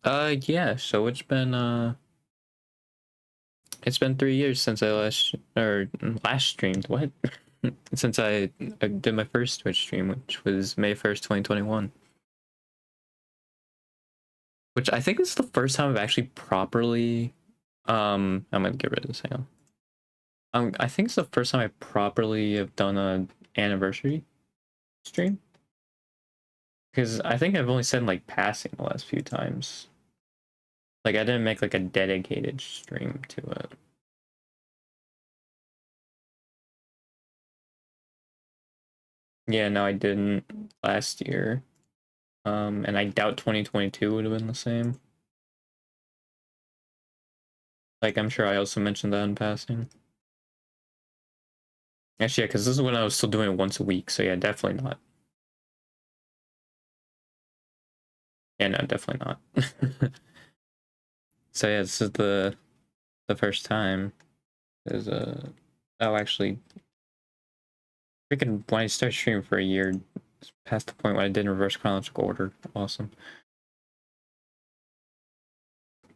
Yeah, so it's been 3 years since I last streamed. What? Since I did my first Twitch stream, which was May 1st, 2021. Which I think is the first time I've actually properly I'm gonna get rid of this, hang on. I think it's the first time I properly have done a anniversary stream. Because I think I've only said like passing the last few times. Like I didn't make like a dedicated stream to it. Yeah, no, I didn't last year. And I doubt 2022 would have been the same. Like I'm sure I also mentioned that in passing. Actually, yeah, because this is when I was still doing it once a week, so yeah, definitely not. Yeah, no, definitely not. So yeah, this is the first time. There's oh actually freaking when I started streaming for a year, it's past the point when I did in reverse chronological order. Awesome.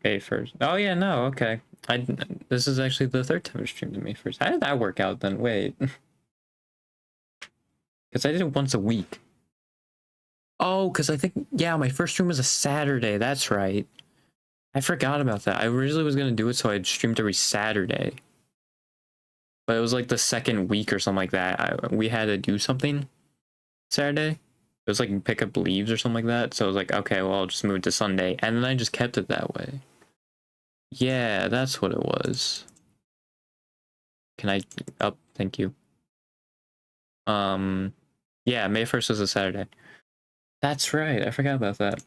May 1st. Oh yeah, no, okay. This is actually the third time I streamed to May 1st. How did that work out then? Wait. Because I did it once a week. Oh, because I think, yeah, my first stream was a Saturday. That's right. I forgot about that. I originally was going to do it so I'd streamed every Saturday. But it was like the second week or something like that. We had to do something Saturday. It was like pick up leaves or something like that. So I was like, okay, well, I'll just move it to Sunday. And then I just kept it that way. Yeah, that's what it was. Can I up? Thank you. Yeah, May 1st was a Saturday. That's right. I forgot about that.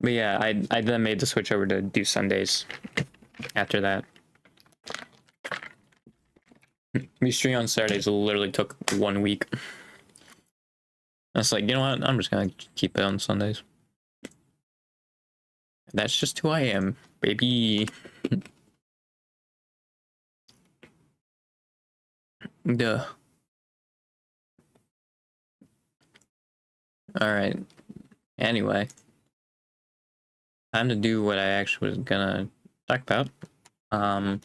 But yeah, I then made the switch over to do Sundays after that. Me streaming on Saturdays literally took 1 week. I was like, you know what? I'm just gonna keep it on Sundays. That's just who I am, baby. Duh. Alright. Anyway. Time to do what I actually was gonna talk about. I'm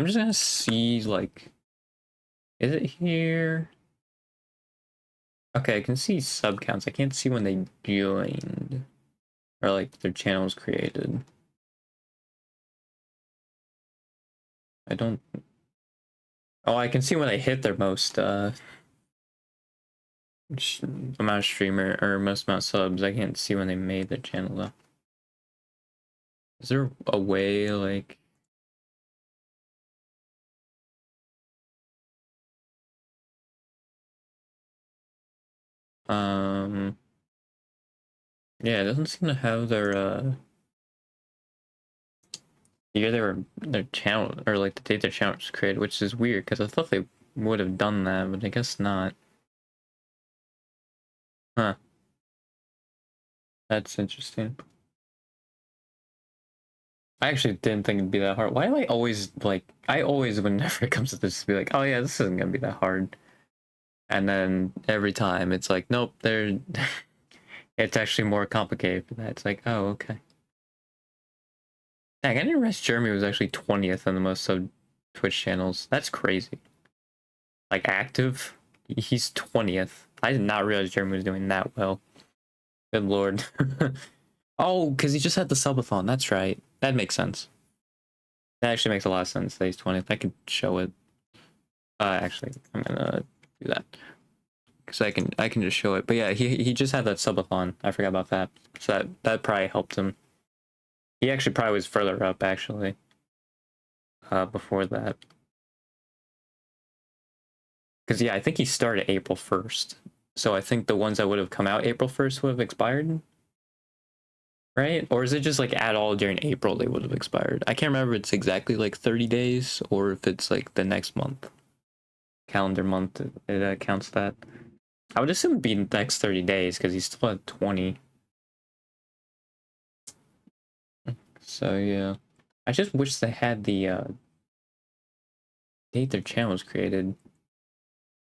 just gonna see, like, is it here? Okay, I can see sub counts. I can't see when they joined. Or, like, their channel was created. I don't... Oh, I can see when they hit their most, amount of streamer, or most amount of subs. I can't see when they made their channel, though. Is there a way, like... Yeah, it doesn't seem to have their, year their channel, or like the date their channel was created, which is weird because I thought they would have done that, but I guess not. Huh. That's interesting. I actually didn't think it'd be that hard. Why do I always, like, I always, whenever it comes to this, be like, oh yeah, this isn't gonna be that hard. And then every time it's like, nope, it's actually more complicated for that. It's like, oh, okay. Dang, I didn't realize Jeremy was actually 20th on the most sub Twitch channels. That's crazy. Like, active, he's 20th. I did not realize Jeremy was doing that well. Good lord. Oh, because he just had the subathon. That's right. That makes sense. That actually makes a lot of sense that he's 20th. I could show it. Actually, I'm gonna do that. Because I can just show it. But yeah, he just had that subathon. I forgot about that. So that probably helped him. He actually probably was further up, actually. Before that. Because yeah, I think he started April 1st. So I think the ones that would have come out April 1st would have expired. Right? Or is it just like at all during April they would have expired? I can't remember if it's exactly like 30 days or if it's like the next month. Calendar month, it counts that. I would assume it'd be the next 30 days because he's still at 20. So yeah. I just wish they had the date their channel was created.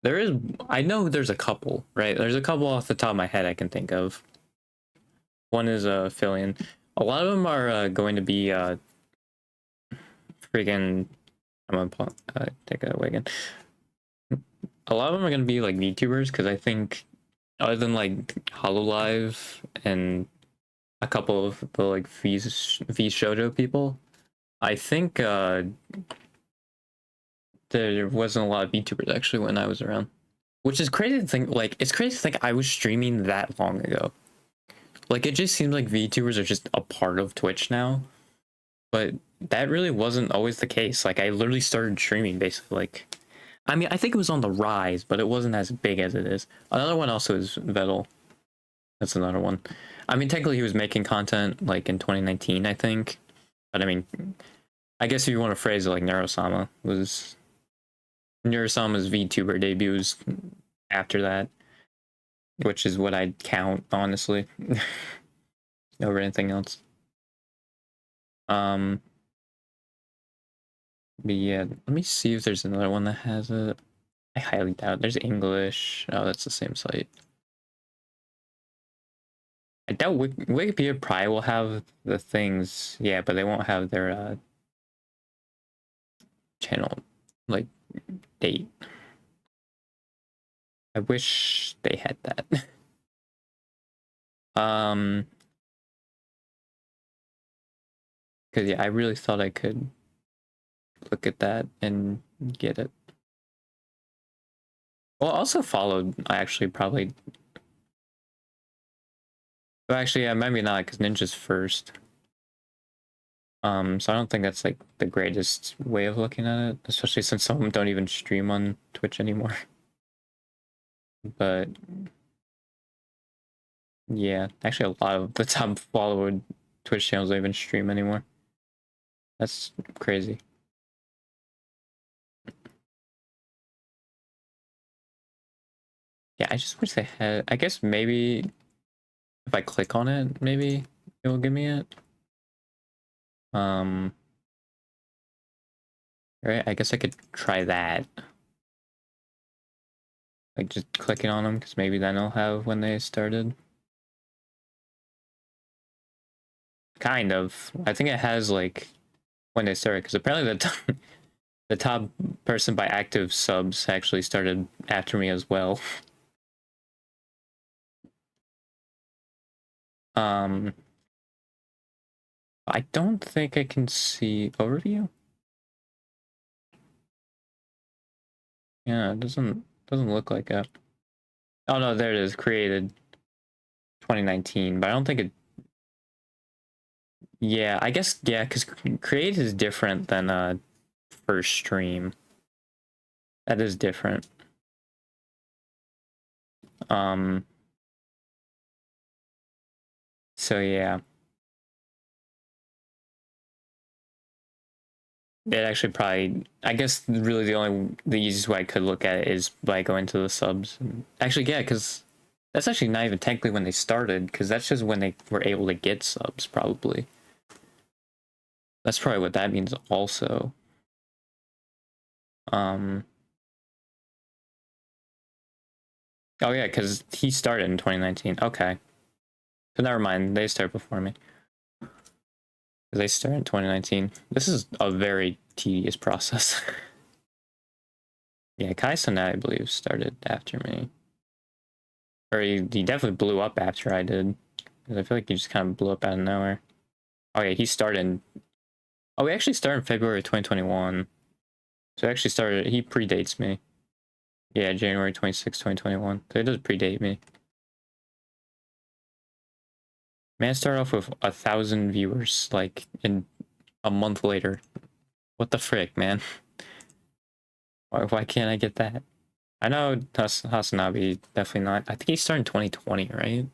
There is, I know there's a couple, right? There's a couple off the top of my head I can think of. One is Fillion. A lot of them are going to be freaking. I'm gonna take it away again. A lot of them are gonna be like VTubers because I think, other than like Hololive and a couple of the like V Shoujo people, I think there wasn't a lot of VTubers actually when I was around, which is crazy to think. Like, it's crazy to think I was streaming that long ago. Like, it just seems like VTubers are just a part of Twitch now, but that really wasn't always the case. Like, I literally started streaming basically like, I mean, I think it was on the rise, but it wasn't as big as it is. Another one also is Vettel. That's another one. I mean, technically he was making content like in 2019, I think. But I mean, I guess if you want to phrase it like Neurosama was... Neurosama's VTuber debuts after that, which is what I'd count, honestly, over anything else. But yeah, let me see if there's another one that has it. I highly doubt. There's English. Oh, that's the same site. I doubt Wikipedia probably will have the things, yeah, but they won't have their channel like date. I wish they had that. Because yeah, I really thought I could look at that and get it. Well, also followed. I actually probably. But actually, yeah, maybe not because Ninja's first. So I don't think that's like the greatest way of looking at it, especially since some of them don't even stream on Twitch anymore. But yeah, actually, a lot of the top followed Twitch channels don't even stream anymore. That's crazy. Yeah, I just wish they had. I guess maybe if I click on it, maybe it will give me it. Right, I guess I could try that. Like just clicking on them, because maybe then I'll have when they started. Kind of. I think it has like when they started, because apparently the top person by active subs actually started after me as well. I don't think I can see overview. Yeah, it doesn't look like it. Oh no, there it is. Created 2019, but I don't think it. Yeah, I guess yeah, because create is different than first stream. That is different. So yeah. It actually probably, I guess really the easiest way I could look at it is by going to the subs. Actually, yeah, because that's actually not even technically when they started, because that's just when they were able to get subs, probably. That's probably what that means also. Oh yeah, because he started in 2019. Okay. So never mind, they started before me. They started in 2019. This is a very tedious process. Yeah, Kai Cenat, I believe, started after me. Or he definitely blew up after I did. I feel like he just kind of blew up out of nowhere. Oh yeah, he started. Oh, we actually started in February 2021. So he actually started. He predates me. Yeah, January 26, 2021. So it does predate me. Man, started off with 1,000 viewers, like in a month later. What the frick, man? Why can't I get that? I know Hasanabe definitely not. I think he started in 2020, right?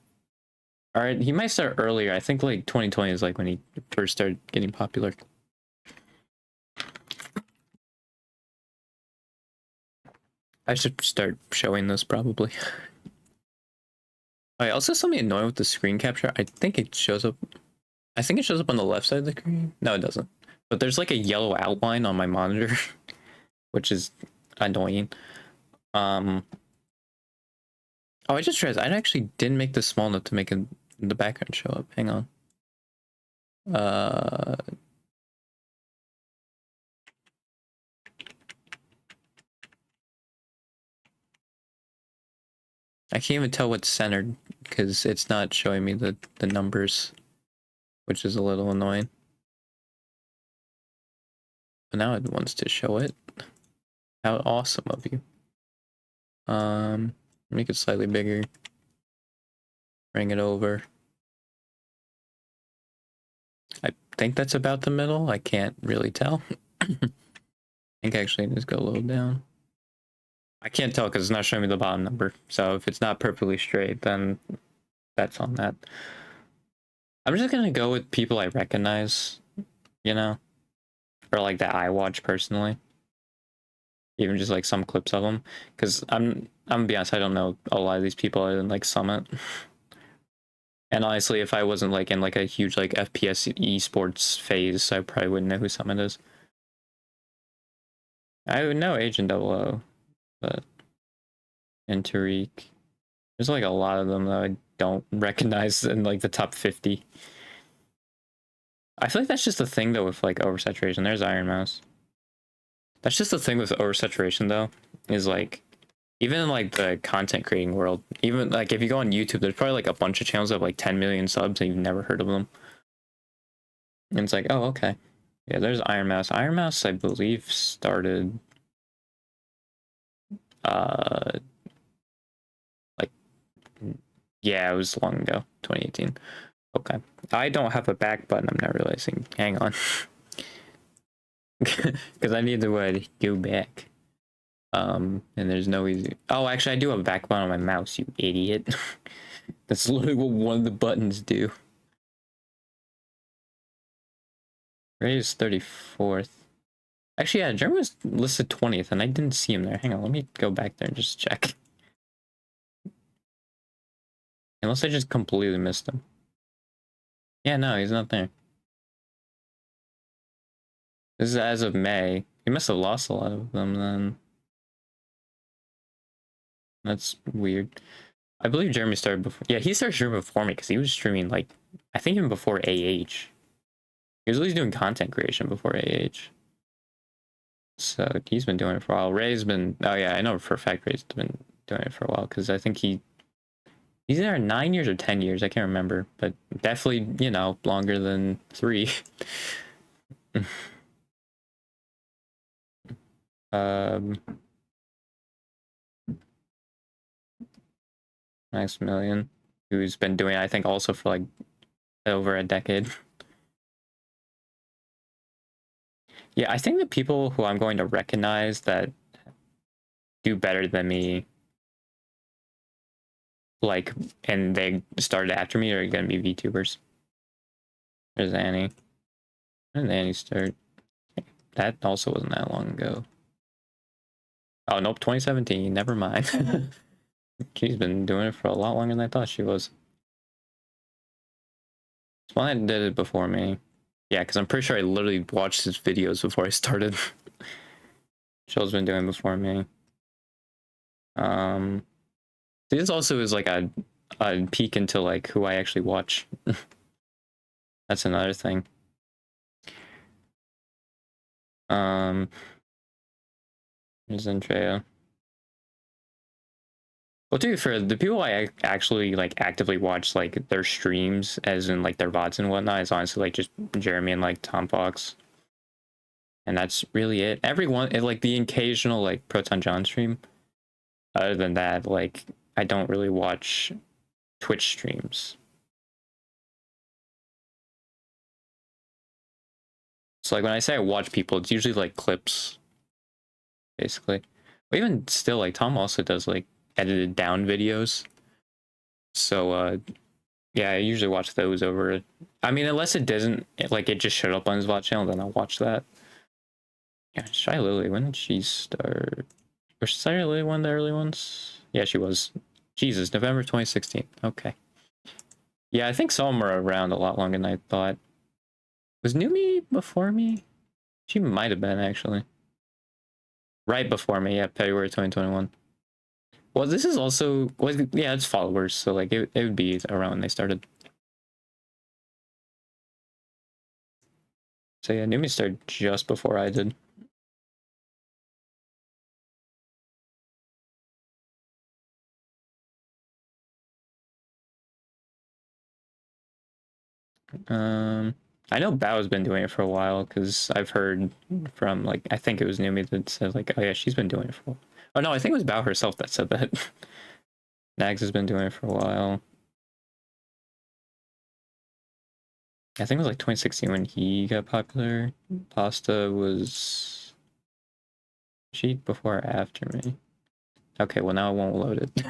All right, he might start earlier. I think like 2020 is like when he first started getting popular. I should start showing this probably. Oh, yeah, also something annoying with the screen capture. I think it shows up. I think it shows up on the left side of the screen. No, it doesn't. But there's like a yellow outline on my monitor. which is annoying. Oh, I just realized I actually didn't make this small enough to make the background show up. Hang on. I can't even tell what's centered because it's not showing me the numbers, which is a little annoying. But now it wants to show it. How awesome of you. Make it slightly bigger. Bring it over. I think that's about the middle. I can't really tell. I think actually just go a little down. I can't tell because it's not showing me the bottom number. So if it's not perfectly straight, then that's on that. I'm just gonna go with people I recognize, you know, or like that I watch personally. Even just like some clips of them, because I'm gonna be honest, I don't know a lot of these people other than like Summit. And honestly, if I wasn't like in like a huge like FPS esports phase, I probably wouldn't know who Summit is. I would know Agent 00, but and Tariq. There's like a lot of them that I don't recognize in like the top 50. I feel like that's just the thing though with like oversaturation. There's Iron Mouse. That's just the thing with oversaturation though, is like even in like the content creating world, even like if you go on YouTube, there's probably like a bunch of channels that have like 10 million subs and you've never heard of them. And it's like, oh, okay. Yeah, there's Iron Mouse. Iron Mouse, I believe, started like yeah, it was long ago, 2018. Okay. I don't have a back button, I'm not realizing. Hang on. Because I need to go back. And there's no easy. Oh, actually, I do have a back button on my mouse, you idiot. That's literally what one of the buttons do. Ray is 34th. Actually, yeah, Jeremy was listed 20th, and I didn't see him there. Hang on, let me go back there and just check. Unless I just completely missed him. Yeah, no, he's not there. This is as of May. He must have lost a lot of them then. That's weird. I believe Jeremy started before. Yeah, he started streaming before me because he was streaming like, I think even before AH. He was at least doing content creation before AH. So he's been doing it for a while. Ray's been, oh yeah, I know for a fact Ray's been doing it for a while because I think he's there 9 years or 10 years. I can't remember, but definitely, you know, longer than 3. Maximilian, who's been doing, I think, also for like over a decade. Yeah, I think the people who I'm going to recognize that do better than me, like, and they started after me, are going to be VTubers. There's Annie. When did Annie start? That also wasn't that long ago. Oh, nope, 2017. Never mind. She's been doing it for a lot longer than I thought she was. Spline did it before me. Yeah, because I'm pretty sure I literally watched his videos before I started. Chill's been doing before me. This also is like a peek into like who I actually watch. That's another thing. There's Andrea. Well, dude, for the people I actually like actively watch like their streams, as in like their VODs and whatnot, is honestly like just Jeremy and like Tom Fox, and that's really it. Everyone, like the occasional like Proton John stream. Other than that, like I don't really watch Twitch streams. So like when I say I watch people, it's usually like clips, basically. But even still, like Tom also does like edited down videos. So yeah, I usually watch those over. I mean, unless it doesn't, like it just showed up on his VOD channel, then I'll watch that. Yeah, Shy Lily, when did she start? Was Shy Lily one of the early ones? Yeah, she was. Jesus, November 2016. Okay. Yeah, I think some of them were around a lot longer than I thought. Was Numi before me? She might have been, actually. Right before me, yeah, February 2021. Well, this is also, well, yeah, it's followers, so like it would be around when they started. So yeah, Numi started just before I did. I know Bao's been doing it for a while because I've heard from like I think it was Numi that said like, oh yeah, she's been doing it for a while. Oh no, I think it was Bao herself that said that. Nags has been doing it for a while. I think it was like 2016 when he got popular. Pasta was she before or after me? Okay, well now it won't load it.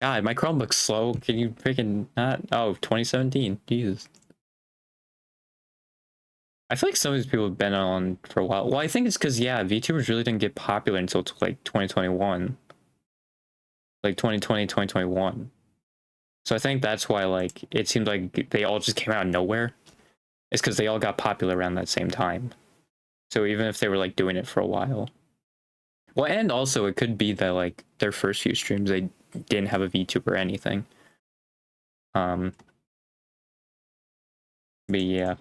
God, my Chromebook's slow. Can you freaking not? Oh, 2017. Jesus. I feel like some of these people have been on for a while. Well, I think it's because, yeah, VTubers really didn't get popular until like 2021. Like 2020, 2021. So I think that's why, like, it seemed like they all just came out of nowhere. It's because they all got popular around that same time. So even if they were, like, doing it for a while. Well, and also it could be that, like, their first few streams, they didn't have a VTuber or anything. But yeah.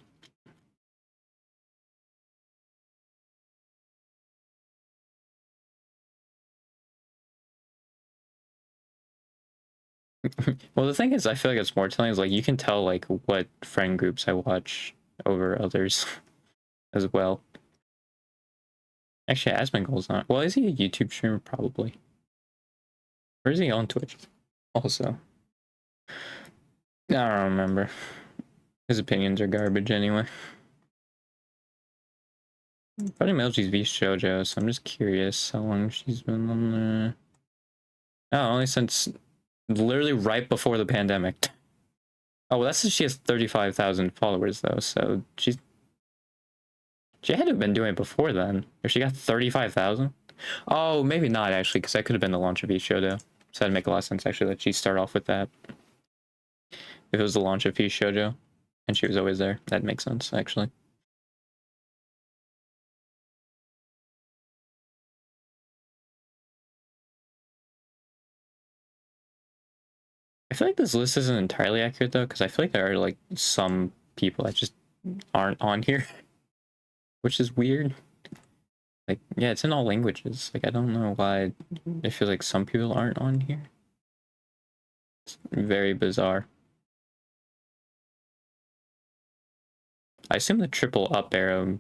Well, the thing is, I feel like it's more telling is like you can tell like what friend groups I watch over others as well. Actually, Asmongold's not. Well, is he a YouTube streamer? Probably. Or is he on Twitch? Also, I don't remember. His opinions are garbage anyway. Funny Melchi's v Shoujo, so I'm just curious how long she's been on there. Oh, only since literally right before the pandemic. Oh, well, that's she has 35,000 followers though, so she had to have been doing it before then. If she got 35,000. Oh, maybe not actually, because that could have been the launch of Shoujo. So that'd make a lot of sense actually that she start off with that. If it was the launch of Shoujo, and she was always there, that makes sense actually. I feel like this list isn't entirely accurate though, because I feel like there are like some people that just aren't on here, which is weird. Like, yeah, it's in all languages. Like, I don't know why it feels like some people aren't on here. It's very bizarre. I assume the triple up arrow.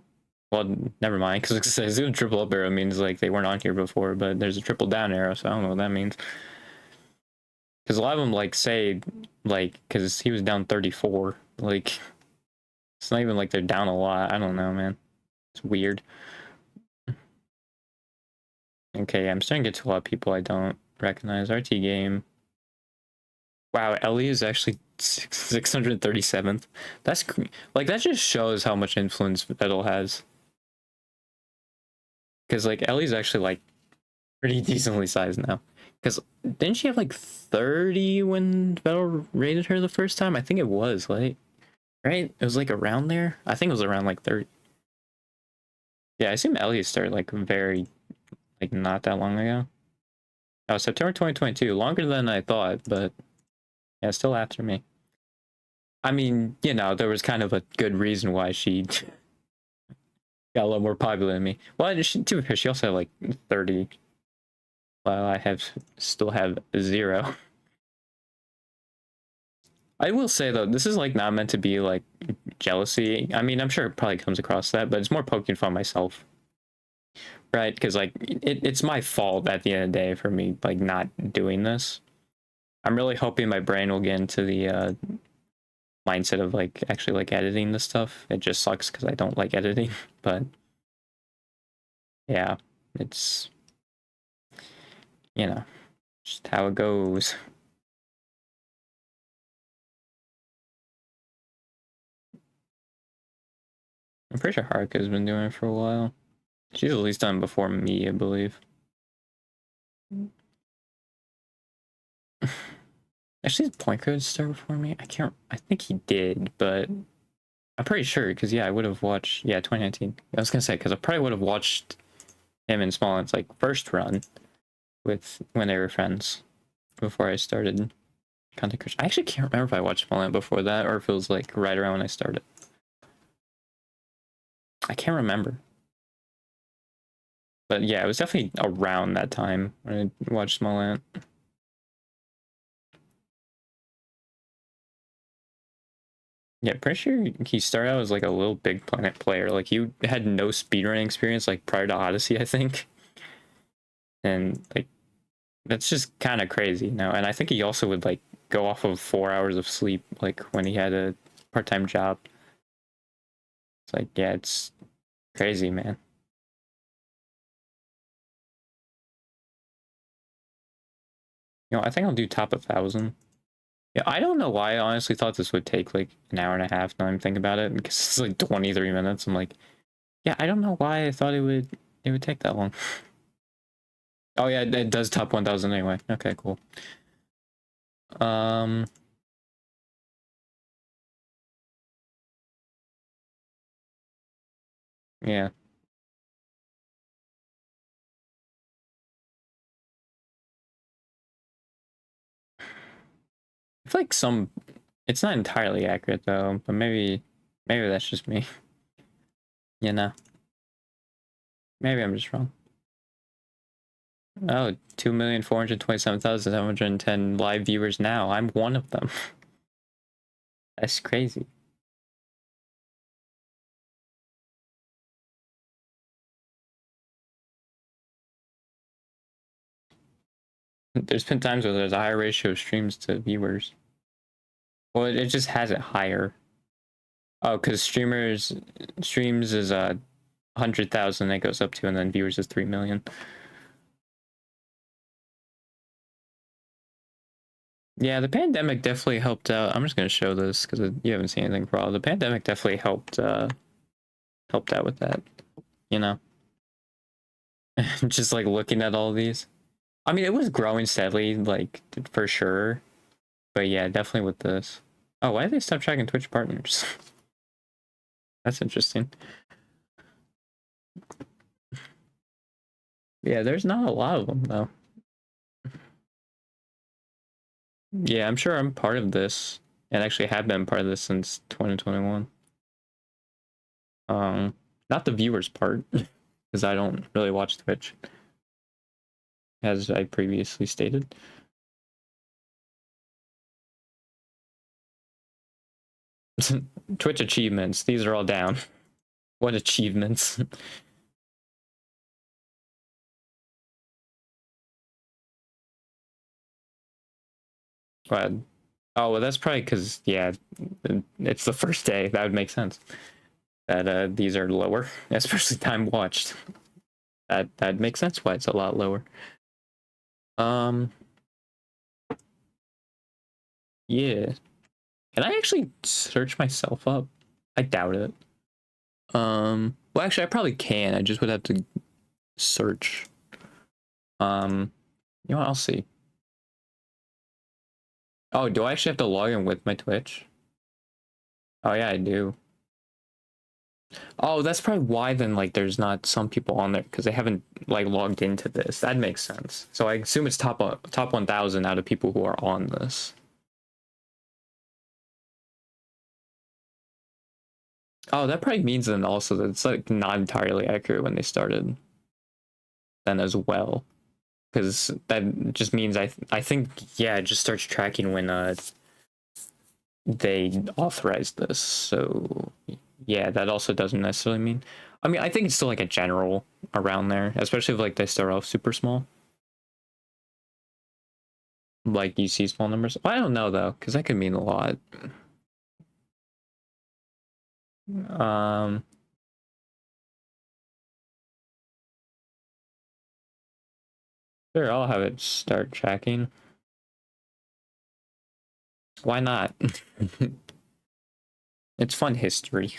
Well, never mind, because I assume triple up arrow means like they weren't on here before, but there's a triple down arrow, so I don't know what that means. Because a lot of them like say like because he was down 34, like it's not even like they're down a lot. I don't know, man. It's weird. Okay, I'm starting to get to a lot of people I don't recognize. RT game. Wow, Ellie is actually 637th. That's like that just shows how much influence Vettel has. Because like Ellie's actually like pretty decently sized now. Because didn't she have like 30 when Vettel rated her the first time? I think it was like right. It was like around there. I think it was around like 30. Yeah, I assume Ellie started like very like not that long ago. Oh, September 2022, longer than I thought, but yeah, still after me. I mean, you know, there was kind of a good reason why she got a little more popular than me. Well, she, to be fair, she also had like 30, while I still have 0. I will say though, this is like not meant to be like jealousy. I mean, I'm sure it probably comes across that, but it's more poking fun myself, right? Because like it's my fault at the end of the day for me like not doing this. I'm really hoping my brain will get into the mindset of like actually like editing this stuff. It just sucks because I don't like editing, but yeah, it's you know just how it goes. I'm pretty sure Haruka's been doing it for a while. She's at least done before me, I believe. Actually, did Point Code start before me? I can't. I think he did, but I'm pretty sure because yeah, I would have watched. Yeah, 2019. I was gonna say because I probably would have watched him and Smollett's like first run with when they were friends before I started content creation. I actually can't remember if I watched Smollett before that or if it was like right around when I started. I can't remember. But yeah, it was definitely around that time when I watched Smollett. Yeah, pretty sure he started out as like a Little Big Planet player. Like he had no speedrunning experience like prior to Odyssey, I think. And like that's just kind of crazy, you know. And I think he also would like go off of 4 hours of sleep like when he had a part-time job. It's like, yeah, it's crazy, man. You know, I think I'll do top 1,000. Yeah, I don't know why I honestly thought this would take like an hour and a half. Now I'm thinking about it because it's like 23 minutes. I'm like, yeah, I don't know why I thought it would take that long. Oh yeah, it does top 1,000 anyway. Okay, cool. Um, yeah. I feel like it's not entirely accurate though, but maybe that's just me. You know, maybe I'm just wrong. Oh, 2,427,710 live viewers now. I'm one of them. That's crazy. There's been times where there's a higher ratio of streams to viewers. Well, it just has it higher. Oh, because streams is 100,000 it goes up to, and then viewers is 3 million. Yeah, the pandemic definitely helped out. I'm just gonna show this because you haven't seen anything for a while. The pandemic definitely helped out with that. You know, just like looking at all these. I mean, it was growing steadily, like for sure. But yeah, definitely with this. Oh, why did they stop tracking Twitch partners? That's interesting. Yeah, there's not a lot of them though. Yeah, I'm sure I'm part of this, and actually have been part of this since 2021. Um, Not the viewers part, because I don't really watch Twitch, as I previously stated. Twitch achievements, these are all down. What achievements? But, oh, well, that's probably because, yeah, it's the first day. That would make sense. That these are lower, especially time watched. That makes sense why it's a lot lower. Um, yeah. Can I actually search myself up? I doubt it. Well, actually, I probably can. I just would have to search. You know what? I'll see. Oh, do I actually have to log in with my Twitch? Oh yeah, I do. Oh, that's probably why then like there's not some people on there because they haven't like logged into this. That makes sense. So I assume it's top 1,000 out of people who are on this. Oh, that probably means then also that it's like not entirely accurate when they started then as well. Because that just means I think yeah, it just starts tracking when they authorized this. So yeah, that also doesn't necessarily mean. I mean, I think it's still like a general around there, especially if like they start off super small. Like you see small numbers. I don't know though, because that could mean a lot. Um, sure, I'll have it start tracking. Why not? It's fun history.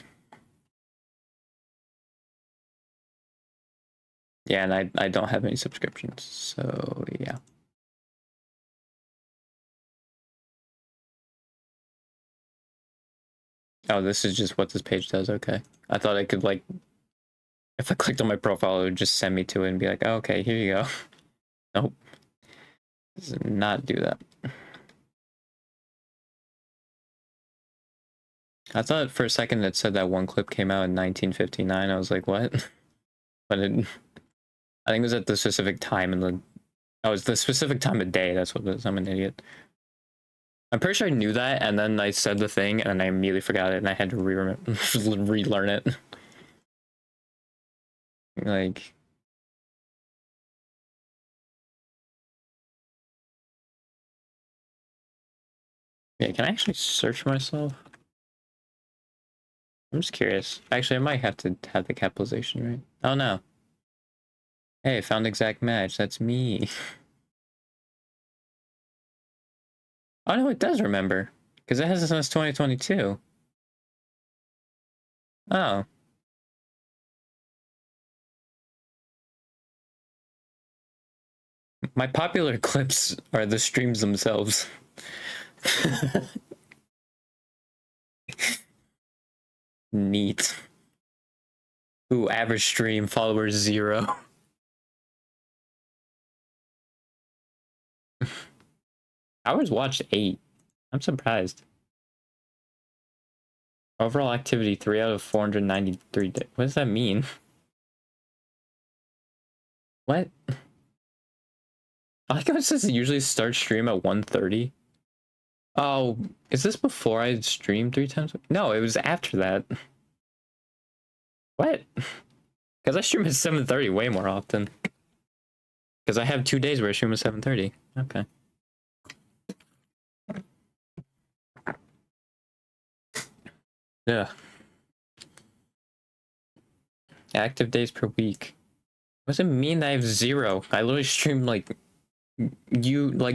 Yeah, and I don't have any subscriptions, so yeah. Oh, this is just what this page does. Okay, I thought I could like If I clicked on my profile, it would just send me to it and be like, oh, okay, here you go. Nope. Does not do that. I thought for a second it said that one clip came out in 1959. I was like, what? But it, I think it was at the specific time in the... Oh, it's the specific time of day. That's what it is. I'm an idiot. I'm pretty sure I knew that, and then I said the thing, and I immediately forgot it, and I had to relearn it. Like... Yeah, can I actually search myself? I'm just curious. Actually, I might have to have the capitalization right. Oh, no. Hey, found exact match. That's me. Oh, no, it does remember. Because it has it since 2022. Oh. My popular clips are the streams themselves. Neat. Ooh, average stream, followers 0. Hours watched 8. I'm surprised. Overall activity 3 out of 493 days. What does that mean? What? I like how it says it usually starts stream at 1:30. Oh, is this before I streamed 3 times? No, it was after that. What? Because I stream at 7:30 way more often. Because I have 2 days where I stream at 7:30. Okay. Yeah. Active days per week. What does it mean that I have 0? I literally stream like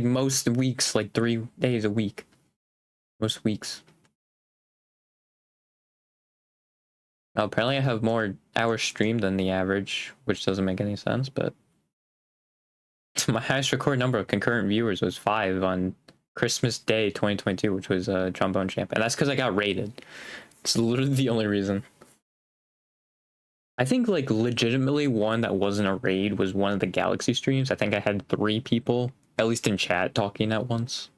most weeks, like 3 days a week. Most weeks. Well, apparently I have more hours streamed than the average, which doesn't make any sense, but my highest recorded number of concurrent viewers was 5 on Christmas Day 2022, which was Trombone Champ. And that's because I got rated. It's literally the only reason. I think like legitimately one that wasn't a raid was one of the Galaxy streams. I think I had 3 people, at least in chat, talking at once.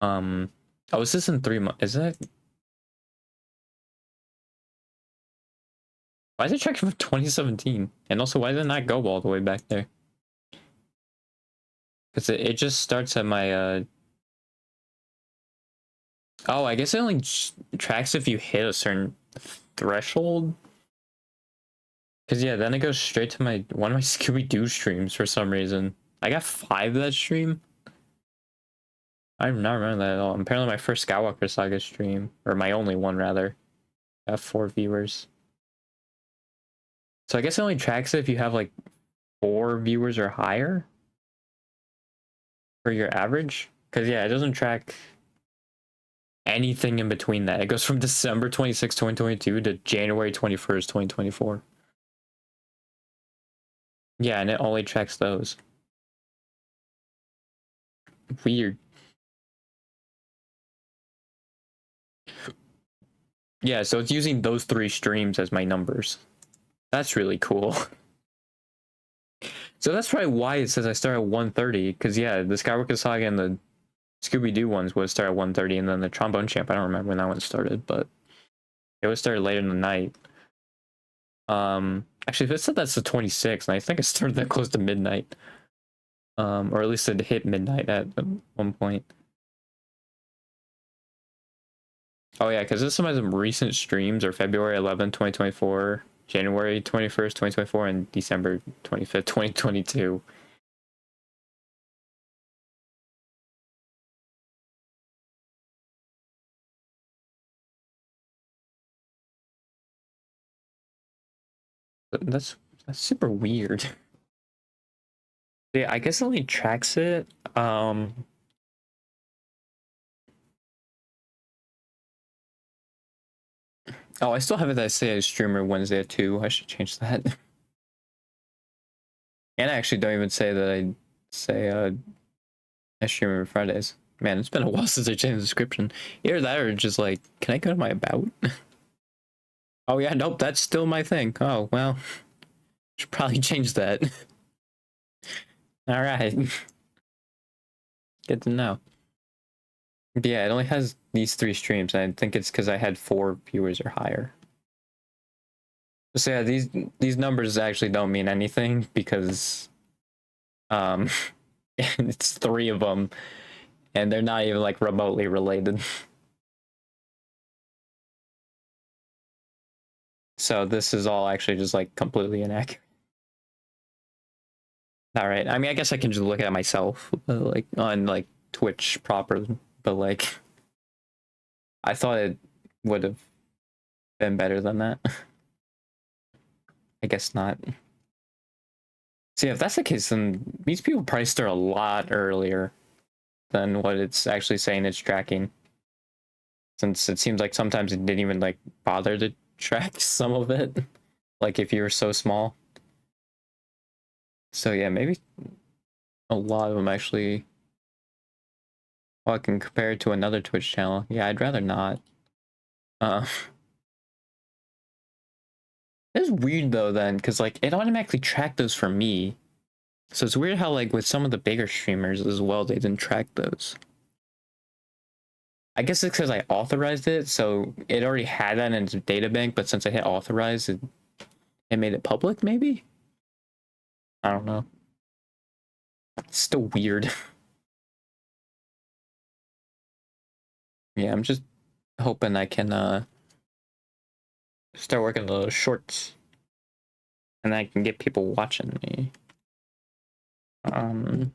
Oh, is this in 3 months? Is that... Why is it checking from 2017? And also, why did it not go all the way back there? Because it just starts at my, Oh, I guess it only tracks if you hit a certain threshold. Because, yeah, then it goes straight to one of my Scooby-Doo streams for some reason. I got 5 that stream. I do not remember that at all. Apparently my first Skywalker Saga stream, or my only one, rather, got 4 viewers. So I guess it only tracks it if you have, like, 4 viewers or higher for your average. Because, yeah, it doesn't track anything in between that. It goes from December 26, 2022 to January 21st, 2024. Yeah, and it only tracks those. Weird. Yeah, so it's using those 3 streams as my numbers. That's really cool. So that's probably why it says I start at 1:30, because yeah, the Skywalker Saga and the Scooby-Doo ones would start at 1:30, and then the Trombone Champ, I don't remember when that one started, but it would start later in the night. Actually, if it said that's the 26th, and I think it started that close to midnight. Or at least it hit midnight at one point. Oh yeah, because this is some recent streams are February 11th, 2024, January 21st, 2024, and December 25th, 2022. That's super weird. Yeah, I guess it only tracks it. Oh, I still have it that say I streamer Wednesday at 2. I should change that. And I actually don't even say that I say I streamer Fridays. Man, it's been a while since I changed the description. Either that or just like, can I go to my about? Oh yeah, nope, that's still my thing. Oh well, should probably change that. All right, good to know. But yeah, it only has these 3 streams. I think it's because I had 4 viewers or higher. So yeah, these numbers actually don't mean anything because it's 3 of them, and they're not even like remotely related. So this is all actually just like completely inaccurate. All right. I mean, I guess I can just look at myself like on like Twitch proper, but like I thought it would have been better than that. I guess not. See, if that's the case, then these people probably start a lot earlier than what it's actually saying it's tracking. Since it seems like sometimes it didn't even like bother to track some of it, like if you were so small. So yeah, maybe a lot of them actually. Well, I can compare it to another Twitch channel. Yeah, I'd rather not. It's weird though then, because like it automatically tracked those for me. So it's weird how like with some of the bigger streamers as well, they didn't track those. I guess it's because I authorized it, so it already had that in its data bank, but since I hit authorize, it made it public, maybe? I don't know. It's still weird. Yeah, I'm just hoping I can start working the shorts. And I can get people watching me. Because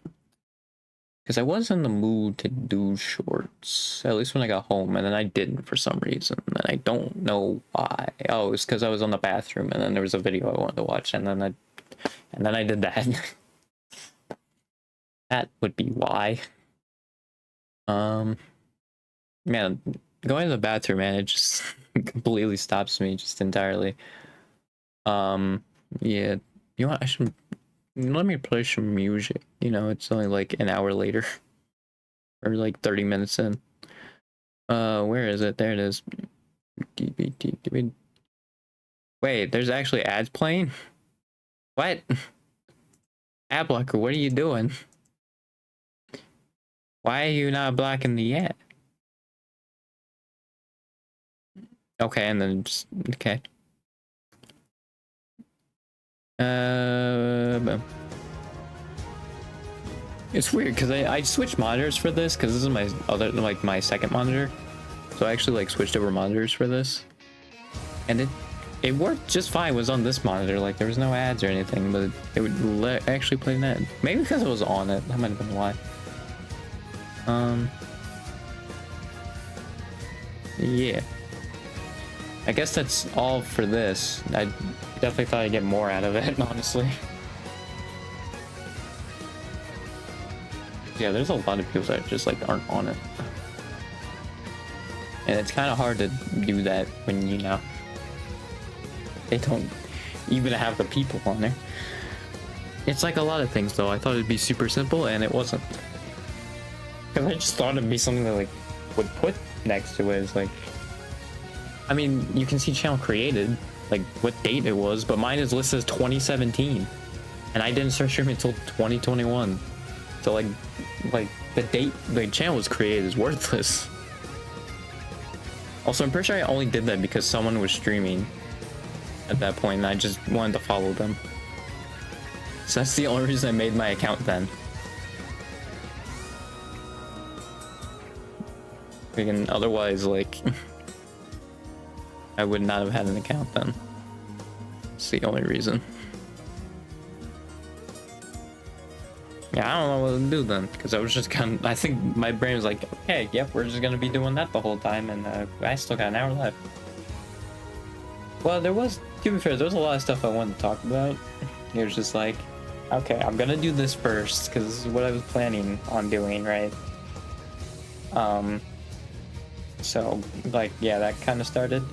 I was in the mood to do shorts, at least when I got home, and then I didn't for some reason, and I don't know why. Oh, it's because I was on the bathroom, and then there was a video I wanted to watch, and then I did that. That would be why. Man, going to the bathroom, man, it just completely stops me just entirely. Yeah, you know what? I should let me play some music. You know, it's only like an hour later. Or like 30 minutes in. Where is it? There it is. Wait, there's actually ads playing? What? Ad blocker, what are you doing? Why are you not blocking the ad? Okay, and then just okay. Boom. It's weird because I switched monitors for this because this is my other like my second monitor, so I actually like switched over monitors for this, and it worked just fine. It was on this monitor, like there was no ads or anything, but it would actually play an ad. Maybe because it was on it. That might have been why. Yeah. I guess that's all for this. I definitely thought I'd get more out of it, honestly. Yeah, there's a lot of people that just like aren't on it. And it's kind of hard to do that when, you know, they don't even have the people on there. It's like a lot of things though. I thought it'd be super simple and it wasn't. Because I just thought it'd be something that like would put next to it. It's like, I mean, you can see channel created, like what date it was, but mine is listed as 2017. And I didn't start streaming until 2021. So like the date the channel was created is worthless. Also, I'm pretty sure I only did that because someone was streaming at that point and I just wanted to follow them. So that's the only reason I made my account then. Freaking otherwise, like, I would not have had an account then. It's the only reason. Yeah, I don't know what to do then, because I was just kind of, I think my brain was like, okay, yep, we're just going to be doing that the whole time, and I still got an hour left. Well, there was, to be fair, there was a lot of stuff I wanted to talk about. It was just like, okay, I'm going to do this first, because this is what I was planning on doing, right? So, like, yeah, that kind of started.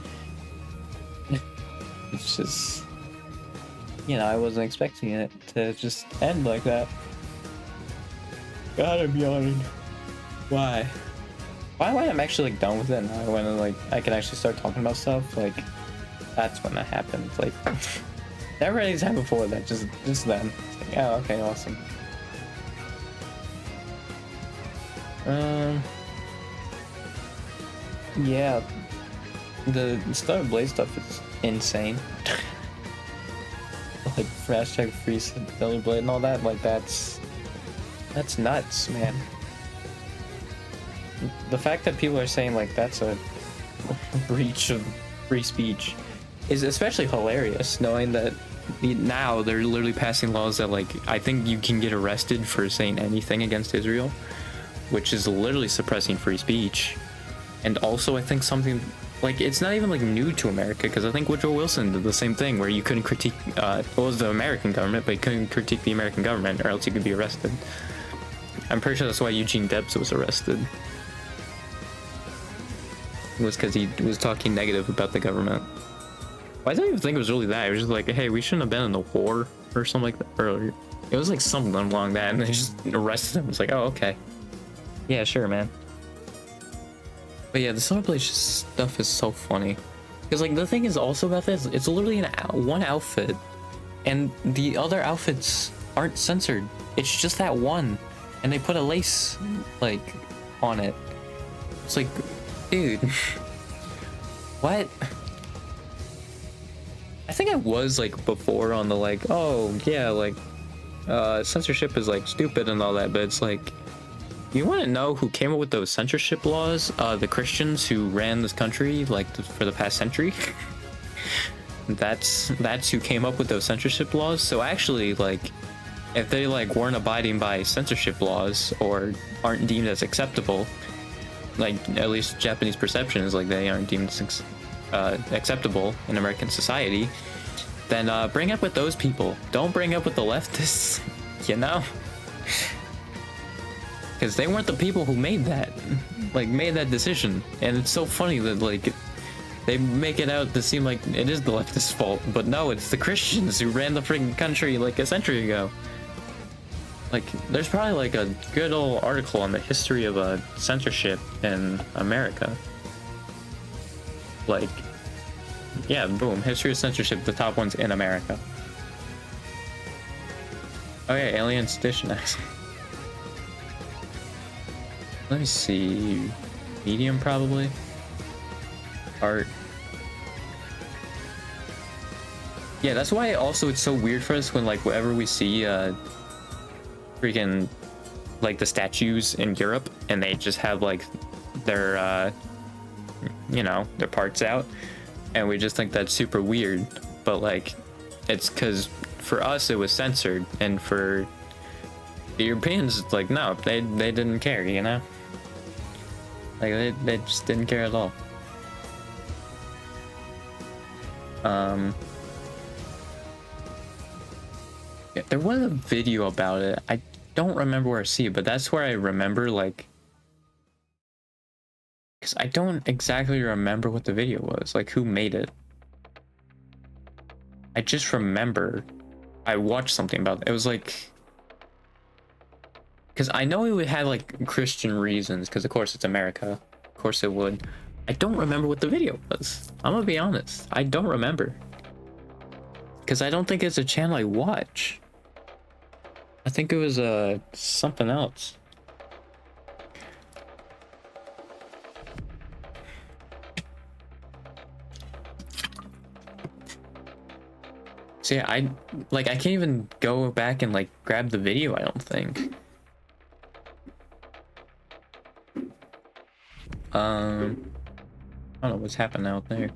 It's just, you know, I wasn't expecting it to just end like that. God, I'm yawning. Why? Why when I'm actually like done with it now, when like I can actually start talking about stuff, like That's when that happened. Like, never any time before that. Just then. It's like, oh, okay, awesome. Yeah, the Stellar Blade stuff is insane. Like hashtag free Stellar Blade and all that. Like that's nuts, man. The fact that people are saying like that's a breach of free speech is especially hilarious, knowing that now they're literally passing laws that, like, I think you can get arrested for saying anything against Israel, which is literally suppressing free speech. And also I think something like, it's not even like new to America, because I think Woodrow Wilson did the same thing where you couldn't critique it was the American government, but you couldn't critique the American government or else you could be arrested. I'm pretty sure that's why Eugene Debs was arrested. It was because he was talking negative about the government. I don't even think it was really that. It was just like, hey, we shouldn't have been in the war or something like that earlier. It was like something along that, and they just arrested him. It's like, oh, okay. Yeah, sure, man. But yeah, the Stellar Blade stuff is so funny. Because, like, the thing is also about this, it's literally one outfit, and the other outfits aren't censored. It's just that one, and they put a lace, like, on it. It's like, dude, what? I think I was, like, before on the, like, oh, yeah, like, censorship is, like, stupid and all that, but it's like, you want to know who came up with those censorship laws? The Christians who ran this country, like, for the past century. That's who came up with those censorship laws. So actually, like, if they, like, weren't abiding by censorship laws or aren't deemed as acceptable, like, at least Japanese perception is, like, they aren't deemed acceptable in American society, then bring up with those people. Don't bring up with the leftists, you know? Because they weren't the people who made that decision. And it's so funny that, like, they make it out to seem like it is the leftist fault, but no, it's the Christians who ran the freaking country like a century ago. Like, there's probably like a good old article on the history of censorship in America. Like, yeah, boom, history of censorship, the top ones in America. Okay, Alien Sedition X. Let me see. Medium, probably. Art. Yeah, that's why also it's so weird for us when, like, whenever we see freaking, like, the statues in Europe and they just have, like, their you know, their parts out, and we just think that's super weird. But, like, it's because for us it was censored, and for the Europeans, like, no, they didn't care, you know? Like, they just didn't care at all. Yeah, there was a video about it. I don't remember where I see it, but that's where I remember, like, because I don't exactly remember what the video was, like, who made it. I just remember I watched something about it. It was like, because I know it would have, like, Christian reasons, because of course it's America. Of course it would. I don't remember what the video was. I'm gonna be honest. I don't remember. Because I don't think it's a channel I watch. I think it was something else. So yeah, I can't even go back and, like, grab the video, I don't think. I don't know what's happening out there.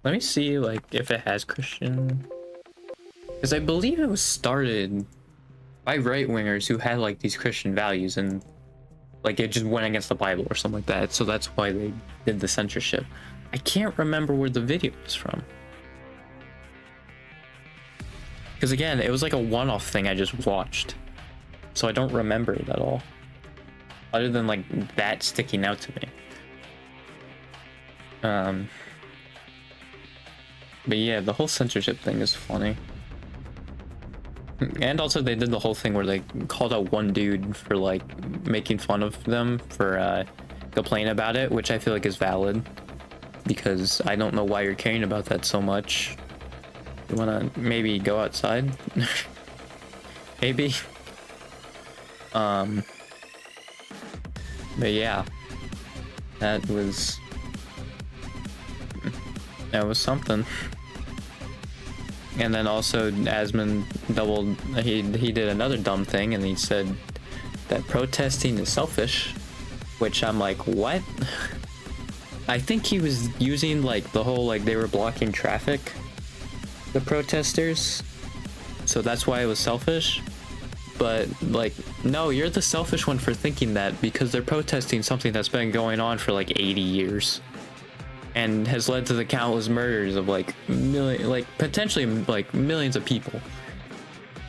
Let me see, like, if it has Christian, because I believe it was started by right-wingers who had, like, these Christian values, and, like, it just went against the Bible or something like that, so that's why they did the censorship. I can't remember where the video is from. Because again, it was like a one-off thing I just watched, so I don't remember it at all, other than, like, that sticking out to me. But yeah, the whole censorship thing is funny. And also they did the whole thing where they called out one dude for like making fun of them for complaining about it, which I feel like is valid, because I don't know why you're caring about that so much. You wanna maybe go outside? Maybe. But yeah, that was something. And then also Asmund he did another dumb thing, and he said that protesting is selfish, which I'm like, what? I think he was using like the whole like they were blocking traffic, the protesters, so that's why it was selfish. But like, no, you're the selfish one for thinking that, because they're protesting something that's been going on for like 80 years and has led to the countless murders of like potentially like millions of people,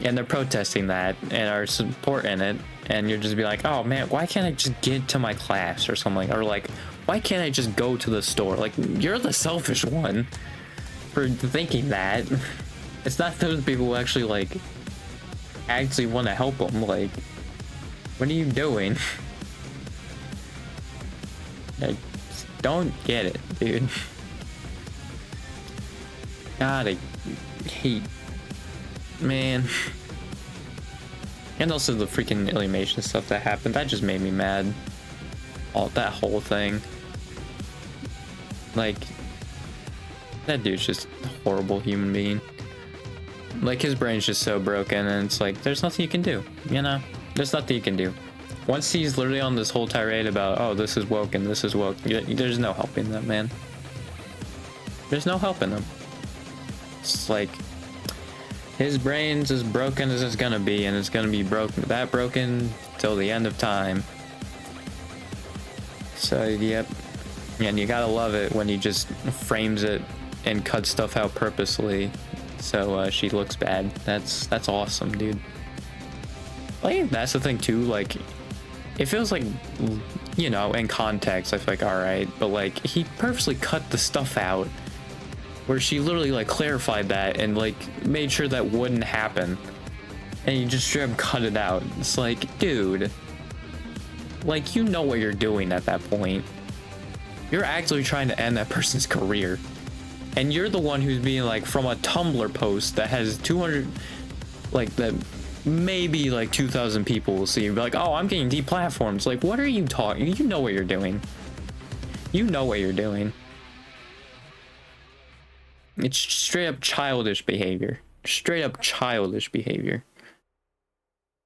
and they're protesting that and are supporting it, and you're just be like, oh man, why can't I just get to my class or something, or like, why can't I just go to the store? Like, you're the selfish one for thinking that. It's not those people who actually like actually want to help them. Like, what are you doing? I don't get it, dude. God, I hate, man. And also the freaking Illumination stuff that happened, that just made me mad. All that whole thing. Like, that dude's just a horrible human being. Like, his brain's just so broken, and it's like, there's nothing you can do, you know? There's nothing you can do. Once he's literally on this whole tirade about, oh, this is woke and this is woke, there's no helping that man. There's no helping him. It's like, his brain's as broken as it's gonna be, and it's gonna be broken till the end of time. So, yep. And you gotta love it when he just frames it and cuts stuff out purposely, so she looks bad. That's awesome, dude. Like, that's the thing too, like, it feels like, you know, in context I feel like alright, but like, he purposely cut the stuff out where she literally like clarified that and like made sure that wouldn't happen, and you just straight up cut it out. It's like, dude, like, you know what you're doing at that point. You're actually trying to end that person's career, and you're the one who's being like, from a Tumblr post that has 200, like, that maybe like 2,000 people will see, be like, oh, I'm getting deplatformed. Like, what are you talking? You know what you're doing. You know what you're doing. It's straight up childish behavior. Straight up childish behavior.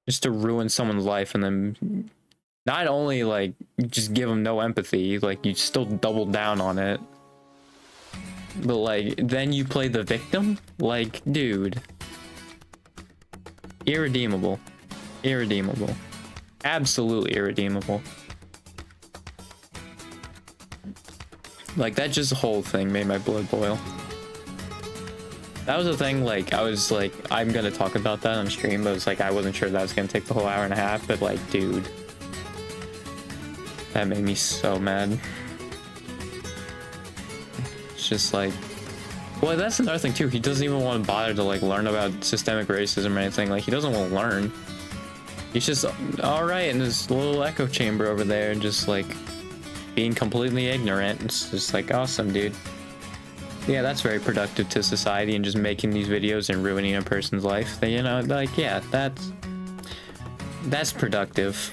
Just to ruin someone's life, and then not only like just give them no empathy, like you still double down on it, but like then you play the victim. Like, dude, irredeemable. Irredeemable. Absolutely irredeemable. Like, that just whole thing made my blood boil. That was the thing, like, I was like, I'm gonna talk about that on stream, but it's like, I wasn't sure that was gonna take the whole hour and a half, but like, dude, that made me so mad. It's just like, well, that's another thing too, he doesn't even want to bother to like learn about systemic racism or anything. Like, he doesn't want to learn. He's just alright in this little echo chamber over there, just like being completely ignorant. It's just like, awesome, dude. Yeah, that's very productive to society, and just making these videos and ruining a person's life. You know, like, yeah, that's productive.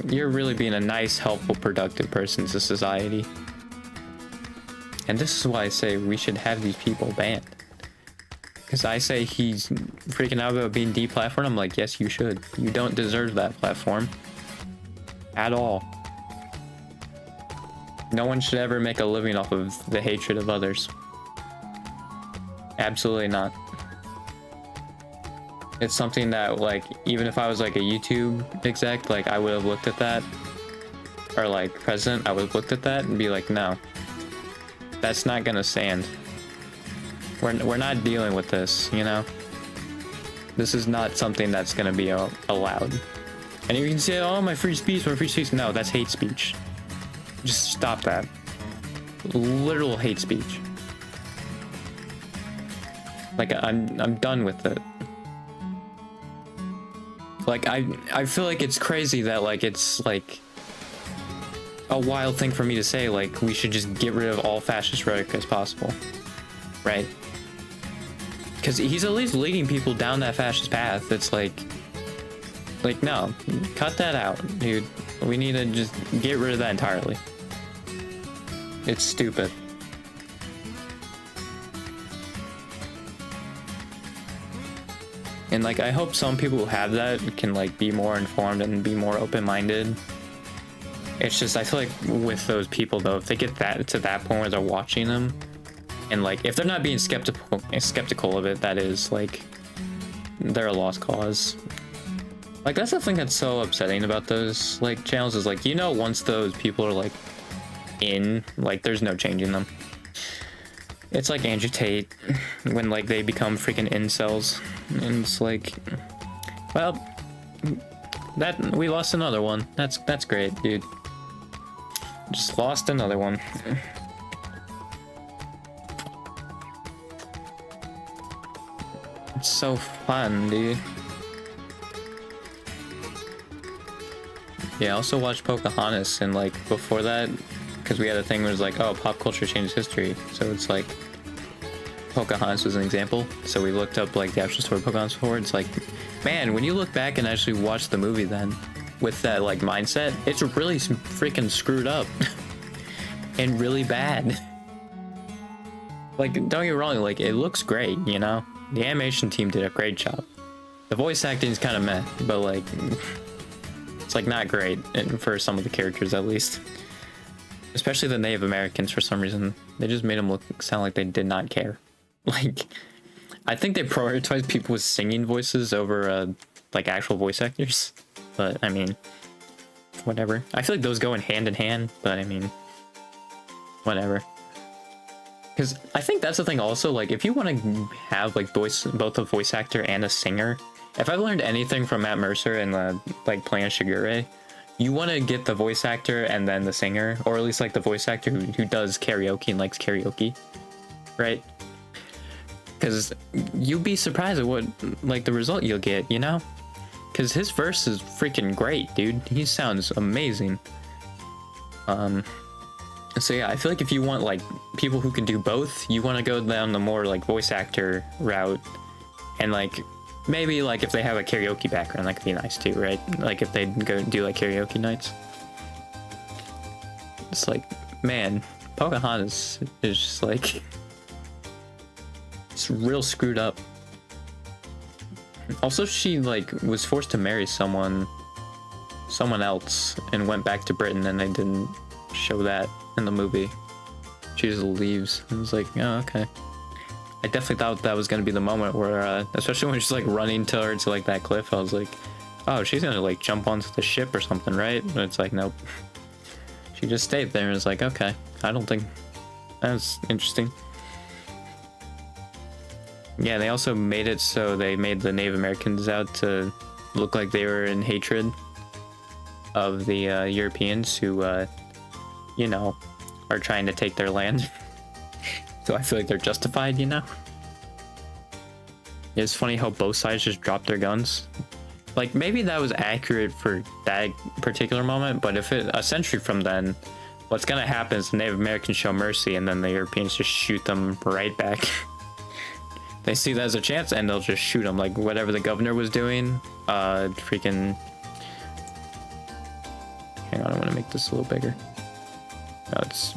You're really being a nice, helpful, productive person to society. And this is why I say we should have these people banned. Because I say he's freaking out about being deplatformed. I'm like, yes, you should. You don't deserve that platform. At all. No one should ever make a living off of the hatred of others. Absolutely not. It's something that, like, even if I was like a YouTube exec, like, I would have looked at that, or like president, I would have looked at that and be like, no, that's not gonna stand. We're not dealing with this, you know? This is not something that's gonna be allowed. And you can say, oh, my free speech, my free speech. No, that's hate speech. Just stop that. Literal hate speech. Like, I'm done with it. Like, I feel like it's crazy that, like, it's, like, a wild thing for me to say, like, we should just get rid of all fascist rhetoric as possible, right? Because he's at least leading people down that fascist path. It's like, no, cut that out, dude. We need to just get rid of that entirely. It's stupid. And like, I hope some people who have that can like be more informed and be more open-minded. It's just, I feel like with those people though, if they get that to that point where they're watching them, and like, if they're not being skeptical of it, that is, like, they're a lost cause. Like, that's the thing that's so upsetting about those, like, channels is, like, you know, once those people are, like, in, like, there's no changing them. It's like Andrew Tate, when, like, they become freaking incels, and it's like, well, we lost another one. That's great, dude. Just lost another one. It's so fun, dude. Yeah, I also watched Pocahontas, and like before that, because we had a thing where it was like, oh, pop culture changes history. So it's like Pocahontas was an example. So we looked up like the actual story of Pocahontas before. It's like, man, when you look back and actually watch the movie then with that like mindset, it's really freaking screwed up and really bad. Like, don't get me wrong, like it looks great, you know? The animation team did a great job. The voice acting is kind of meh, but like, it's like not great for some of the characters at least. Especially the Native Americans for some reason. They just made them sound like they did not care. Like, I think they prioritized people with singing voices over like actual voice actors. But I mean, whatever. I feel like those go in hand, but I mean, whatever. Because I think that's the thing also, like, if you want to have, like, both a voice actor and a singer, if I've learned anything from Matt Mercer and, like, playing Shigure, you want to get the voice actor and then the singer, or at least, like, the voice actor who does karaoke and likes karaoke, right? Because you'll be surprised at what, like, the result you'll get, you know? Because his verse is freaking great, dude. He sounds amazing. So yeah, I feel like if you want like people who can do both, you want to go down the more like voice actor route, and like maybe like if they have a karaoke background, that could be nice too, right? Like if they go do like karaoke nights. It's like, man, Pocahontas is just like, it's real screwed up. Also, she like was forced to marry someone else and went back to Britain, and they didn't show that in the movie. She just leaves. I was like, oh, okay. I definitely thought that was gonna be the moment where, especially when she's like running towards like that cliff, I was like, oh, she's gonna like jump onto the ship or something, right? But it's like, nope. She just stayed there and was like, okay, I don't think that's interesting. Yeah, they also made it so they made the Native Americans out to look like they were in hatred of the Europeans who, you know, are trying to take their land. So I feel like they're justified, you know? It's funny how both sides just dropped their guns. Like, maybe that was accurate for that particular moment, but if a century from then, what's gonna happen is the Native Americans show mercy and then the Europeans just shoot them right back. They see that as a chance and they'll just shoot them, like whatever the governor was doing. Freaking... Hang on, I want to make this a little bigger. Oh, it's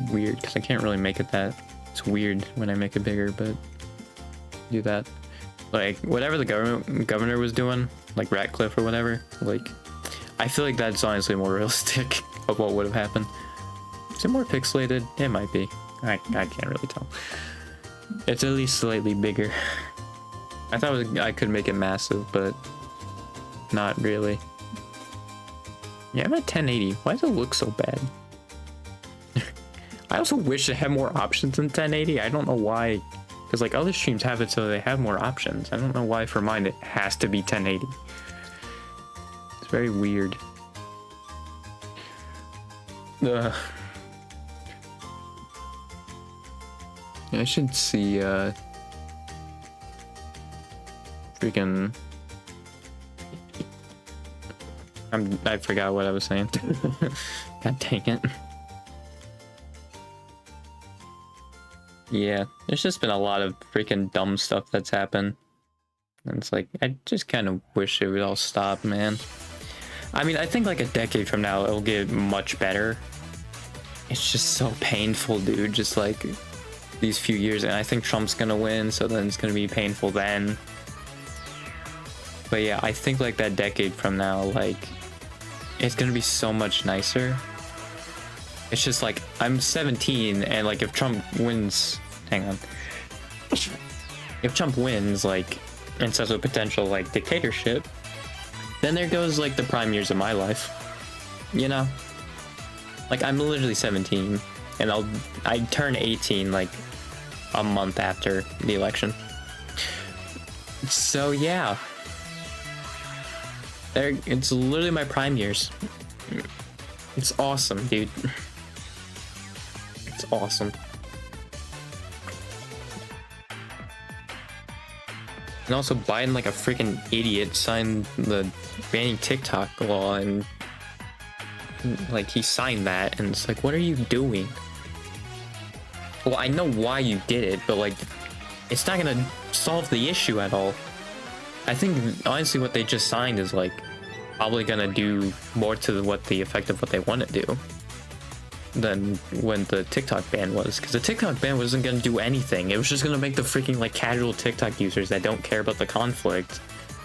weird because I can't really make it that. It's weird when I make it bigger, but do that. Like whatever the governor was doing, like Ratcliffe or whatever. Like, I feel like that's honestly more realistic of what would have happened. Is it more pixelated? It might be. I can't really tell. It's at least slightly bigger. I thought I could make it massive, but not really. Yeah, I'm at 1080. Why does it look so bad? I also wish they had more options than 1080. I don't know why. Because like other streams have it so they have more options. I don't know why for mine it has to be 1080. It's very weird. Yeah, I should see freaking I forgot what I was saying. God dang it. Yeah, there's just been a lot of freaking dumb stuff that's happened. And it's like, I just kind of wish it would all stop, man. I mean, I think like a decade from now, it'll get much better. It's just so painful, dude. Just like these few years. And I think Trump's gonna win, so then it's gonna be painful then. But yeah, I think like that decade from now, like, it's gonna be so much nicer. It's just like, I'm 17, and like if Trump wins, hang on. If Trump wins, like, and sets a potential like dictatorship, then there goes like the prime years of my life. You know? Like, I'm literally 17, and I turn 18 like a month after the election. So yeah. It's literally my prime years. It's awesome, dude. It's awesome. And also, Biden, like a freaking idiot, signed the banning TikTok law, and like he signed that, and it's like, what are you doing? Well, I know why you did it, but like, it's not gonna solve the issue at all. I think honestly what they just signed is like probably gonna do more to what the effect of what they want to do than when the TikTok ban was, because the TikTok ban wasn't gonna do anything. It was just gonna make the freaking like casual TikTok users that don't care about the conflict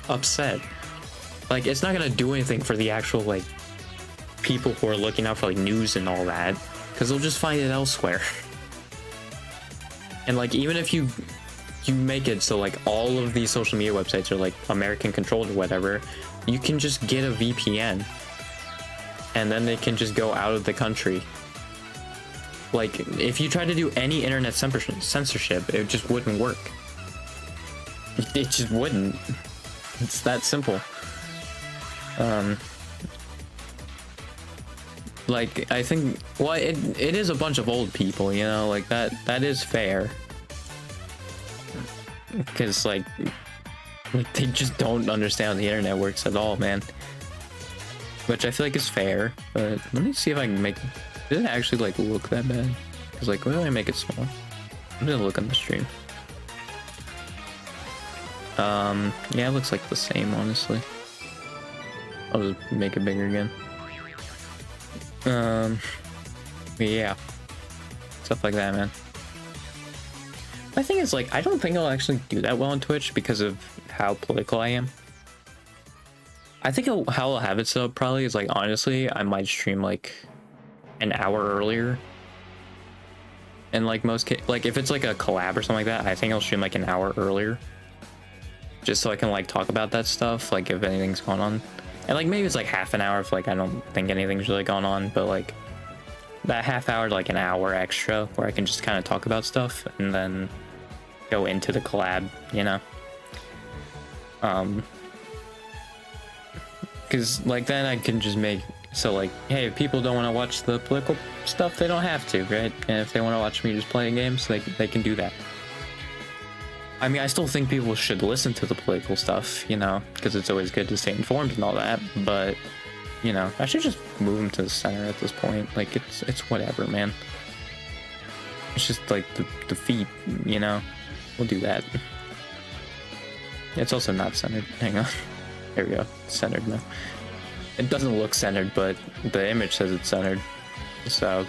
upset. Like, it's not gonna do anything for the actual like people who are looking out for like news and all that, because they'll just find it elsewhere. And like, even if you make it so like all of these social media websites are like American controlled or whatever, you can just get a VPN and then they can just go out of the country. Like, if you try to do any internet censorship, it just wouldn't work. It just wouldn't. It's that simple. Like, I think, well, it is a bunch of old people, you know, like that is fair. Because like they just don't understand how the internet works at all, man. Which I feel like is fair, but let me see if I can make, did it actually like look that bad? Because like, why do I make it small? I'm gonna look on the stream. Yeah, it looks like the same, honestly. I'll just make it bigger again. Yeah, stuff like that, man. My thing is, like, I don't think I'll actually do that well on Twitch because of how political I am. I think how I'll have it set up probably is like, honestly, I might stream like an hour earlier. And like like if it's like a collab or something like that, I think I'll stream like an hour earlier. Just so I can like talk about that stuff, like if anything's going on. And like maybe it's like half an hour if like I don't think anything's really going on, but like that half hour to like an hour extra where I can just kind of talk about stuff and then go into the collab, you know? Because like then I can just make, so like, hey, if people don't want to watch the political stuff, they don't have to, right? And if they want to watch me just playing games, they can do that. I mean, I still think people should listen to the political stuff, you know, because it's always good to stay informed and all that, but, you know, I should just move them to the center at this point. Like, it's whatever, man. It's just like the feet, you know? We'll do that. It's also not centered. Hang on. There we go. It's centered now. It doesn't look centered, but the image says it's centered. So,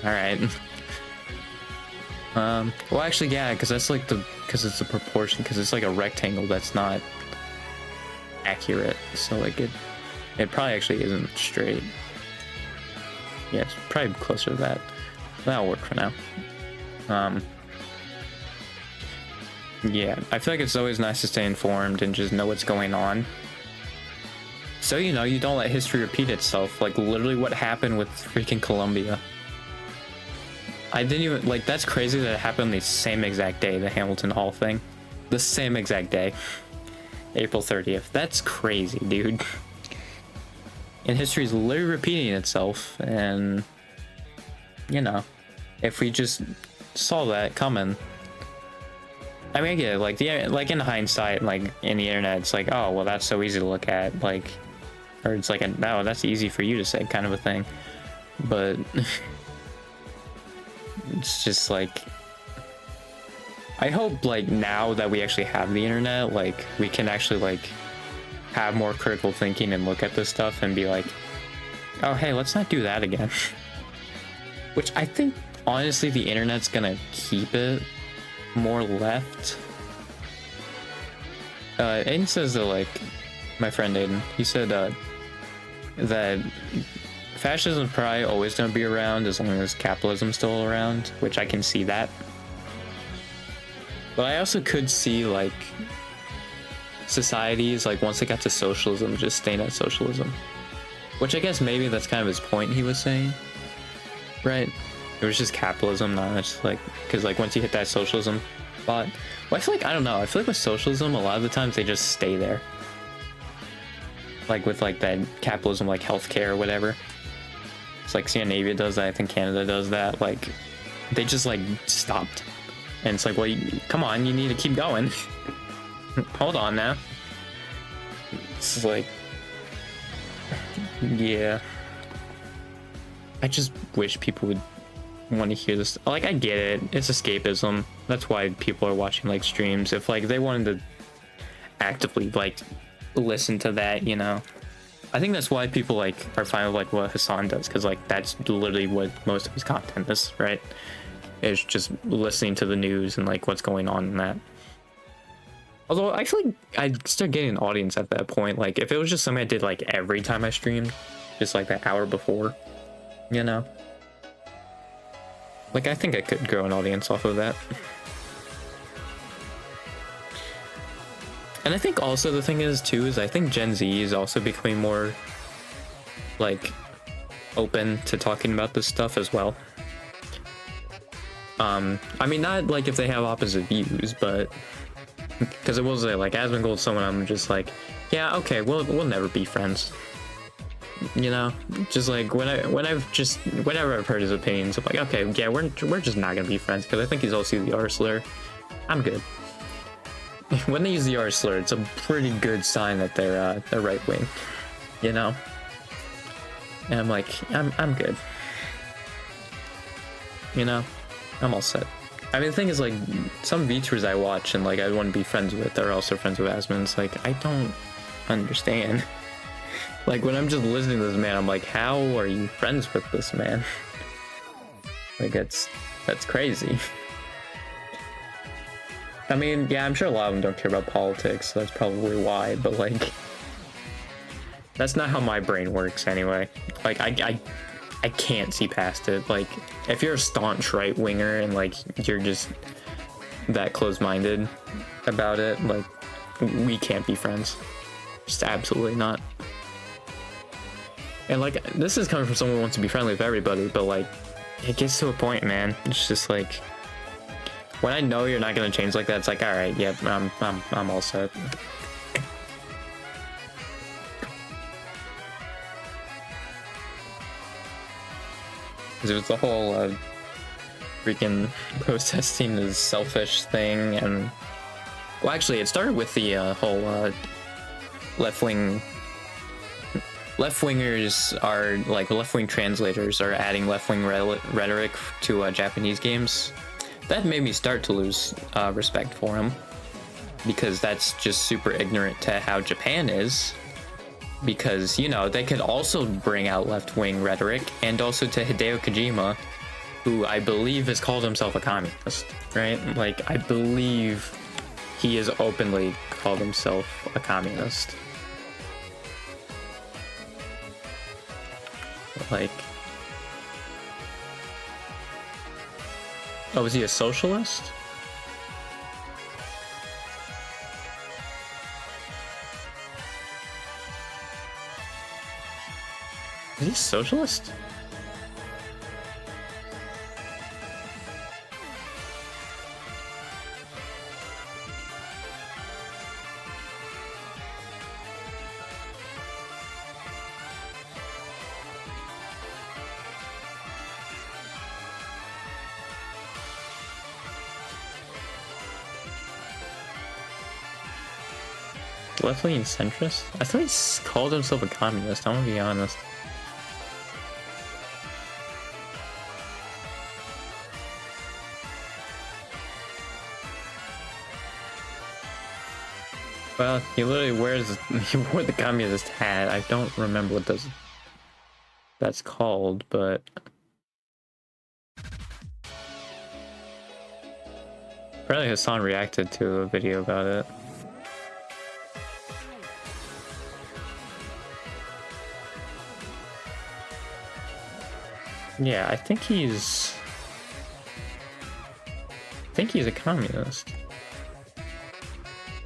alright. Well, actually, yeah, because that's like because it's a proportion, because it's like a rectangle that's not accurate. So, like, it probably actually isn't straight. Yeah, it's probably closer to that. That'll work for now. Yeah, I feel like it's always nice to stay informed and just know what's going on. So, you know, you don't let history repeat itself. Like, literally what happened with freaking Columbia. I didn't even, like, that's crazy that it happened the same exact day, the Hamilton Hall thing. The same exact day. April 30th. That's crazy, dude. And history is literally repeating itself, and, you know, if we just saw that coming. I mean, I get it, like, like in hindsight, like, in the internet, it's like, oh, well, that's so easy to look at, like, or it's like a no, that's easy for you to say kind of a thing. But it's just like, I hope like now that we actually have the internet, like we can actually like have more critical thinking and look at this stuff and be like, oh hey, let's not do that again. Which I think honestly the internet's gonna keep it more left. Aiden says that, like, my friend Aiden, he said that fascism's probably always gonna be around as long as capitalism's still around, which I can see that. But I also could see like societies, like once they got to socialism, just staying at socialism. Which I guess maybe that's kind of his point he was saying, right? It was just capitalism, not just like, because like once you hit that socialism spot, well, I feel like, I don't know, I feel like with socialism, a lot of the times they just stay there. Like with like that capitalism, like healthcare or whatever. It's like Scandinavia does that, I think Canada does that. Like they just like stopped. And it's like, well, come on, you need to keep going. Hold on now. It's like, yeah. I just wish people would want to hear this. Like, I get it. It's escapism. That's why people are watching like streams. If like they wanted to actively like listen to that, you know. I think that's why people like are fine with like what Hassan does, because like that's literally what most of his content is, right? It's just listening to the news and like what's going on in that. Although I feel like I'd start getting an audience at that point. Like if it was just something I did like every time I streamed, just like the hour before, you know? Like I think I could grow an audience off of that. And I think also the thing is too, is I think Gen Z is also becoming more like open to talking about this stuff as well. I mean, not like if they have opposite views, but because it was like Asmongold, someone I'm just like, yeah, okay, we'll never be friends. You know, just like whenever I've heard his opinions, I'm like, okay, yeah, we're just not gonna be friends, because I think he's also the R slur. I'm good. When they use the R slur, it's a pretty good sign that they're right wing, you know. And I'm like, I'm good. You know, I'm all set. I mean, the thing is, like, some VTubers I watch and like I want to be friends with are also friends with Asmon. It's like, I don't understand. Like when I'm just listening to this man, I'm like, how are you friends with this man? Like that's crazy. I mean, yeah, I'm sure a lot of them don't care about politics, so that's probably why, but like that's not how my brain works anyway. Like I can't see past it. Like if you're a staunch right winger and like you're just that close-minded about it, like we can't be friends. Just absolutely not. And like this is coming from someone who wants to be friendly with everybody, but like it gets to a point, man. It's just like when I know you're not gonna change like that, it's like, all right, yep, I'm all set. Because it was the whole freaking protesting is selfish thing, and well, actually, it started with the whole left-wingers are like left-wing translators are adding left-wing rhetoric to Japanese games. That made me start to lose respect for him, because that's just super ignorant to how Japan is. Because, you know, they could also bring out left-wing rhetoric, and also to Hideo Kojima, who I believe has called himself a communist, right? Like, I believe he has openly called himself a communist. Like, oh, is he a socialist? Is he a socialist? left-leaning centrist? I thought he called himself a communist, I'm gonna be honest. Well, he literally he wore the communist hat. I don't remember what that's called, but apparently Hassan reacted to a video about it. Yeah, I think he's a communist,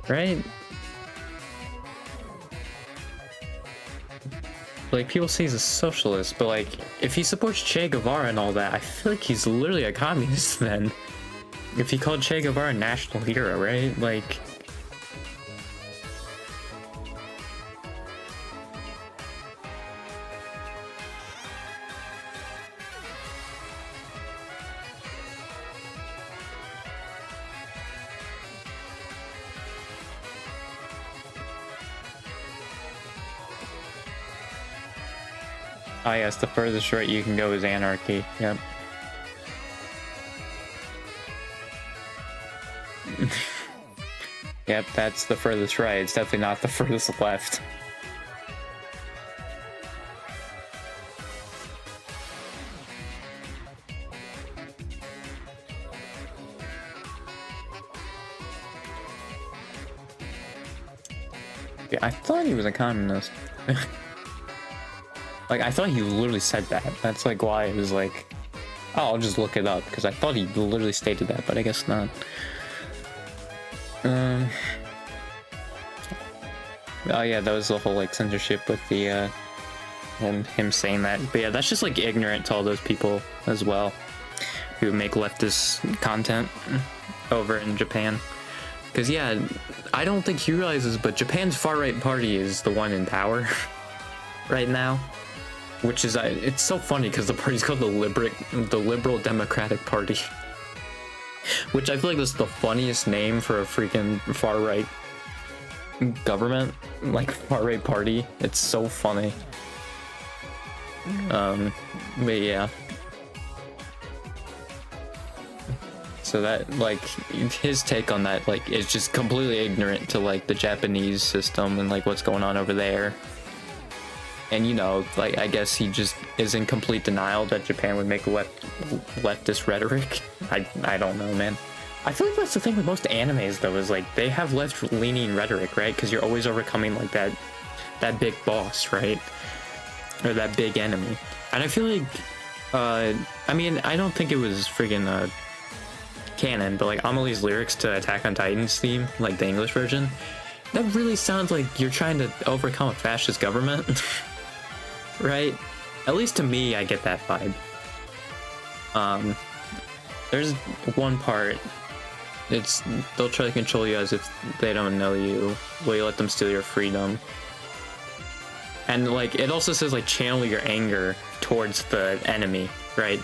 right? Like, people say he's a socialist, but like, if he supports Che Guevara and all that, I feel like he's literally a communist then. If he called Che Guevara a national hero, right? Like, oh yes, the furthest right you can go is anarchy. Yep. Yep, that's the furthest right. It's definitely not the furthest left. Yeah, I thought he was a communist. Like, I thought he literally said that. That's like why it was like, oh, I'll just look it up, because I thought he literally stated that, but I guess not. Oh yeah, that was the whole like censorship with the him saying that. But yeah, that's just like ignorant to all those people as well who make leftist content over in Japan. Because yeah, I don't think he realizes, but Japan's far-right party is the one in power right now. Which is, it's so funny because the party's called the Liberal Democratic Party. Which I feel like this is the funniest name for a freaking far-right government, like far-right party. It's so funny. But yeah. So that, like, his take on that, like, is just completely ignorant to, like, the Japanese system and, like, what's going on over there. And, you know, like, I guess he just is in complete denial that Japan would make leftist rhetoric. I don't know, man. I feel like that's the thing with most animes, though, is, like, they have left-leaning rhetoric, right? Because you're always overcoming, like, that big boss, right? Or that big enemy. And I feel like, I mean, I don't think it was friggin' canon, but, like, Amelie's lyrics to Attack on Titan's theme, like, the English version, that really sounds like you're trying to overcome a fascist government. Right? At least to me, I get that vibe. There's one part, it's, they'll try to control you as if they don't know you. Will you let them steal your freedom? And, like, it also says, like, channel your anger towards the enemy, right?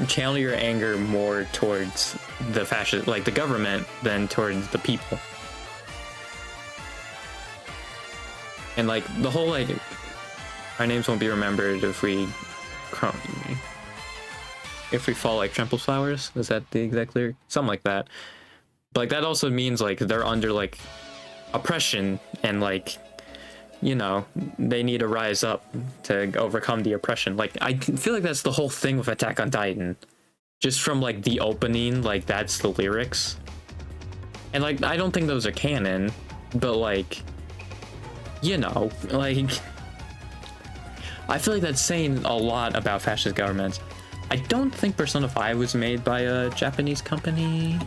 Channel your anger more towards the fascist, like, the government, than towards the people. And, like, the whole, like, our names won't be remembered if we fall like trampled flowers. Is that the exact lyric? Something like that. But, like, that also means, like, they're under, like, oppression, and, like, you know, they need to rise up to overcome the oppression. Like, I feel like that's the whole thing with Attack on Titan. Just from, like, the opening, like, that's the lyrics. And, like, I don't think those are canon, but, like, you know, like, I feel like that's saying a lot about fascist governments. I don't think Persona 5 was made by a Japanese company,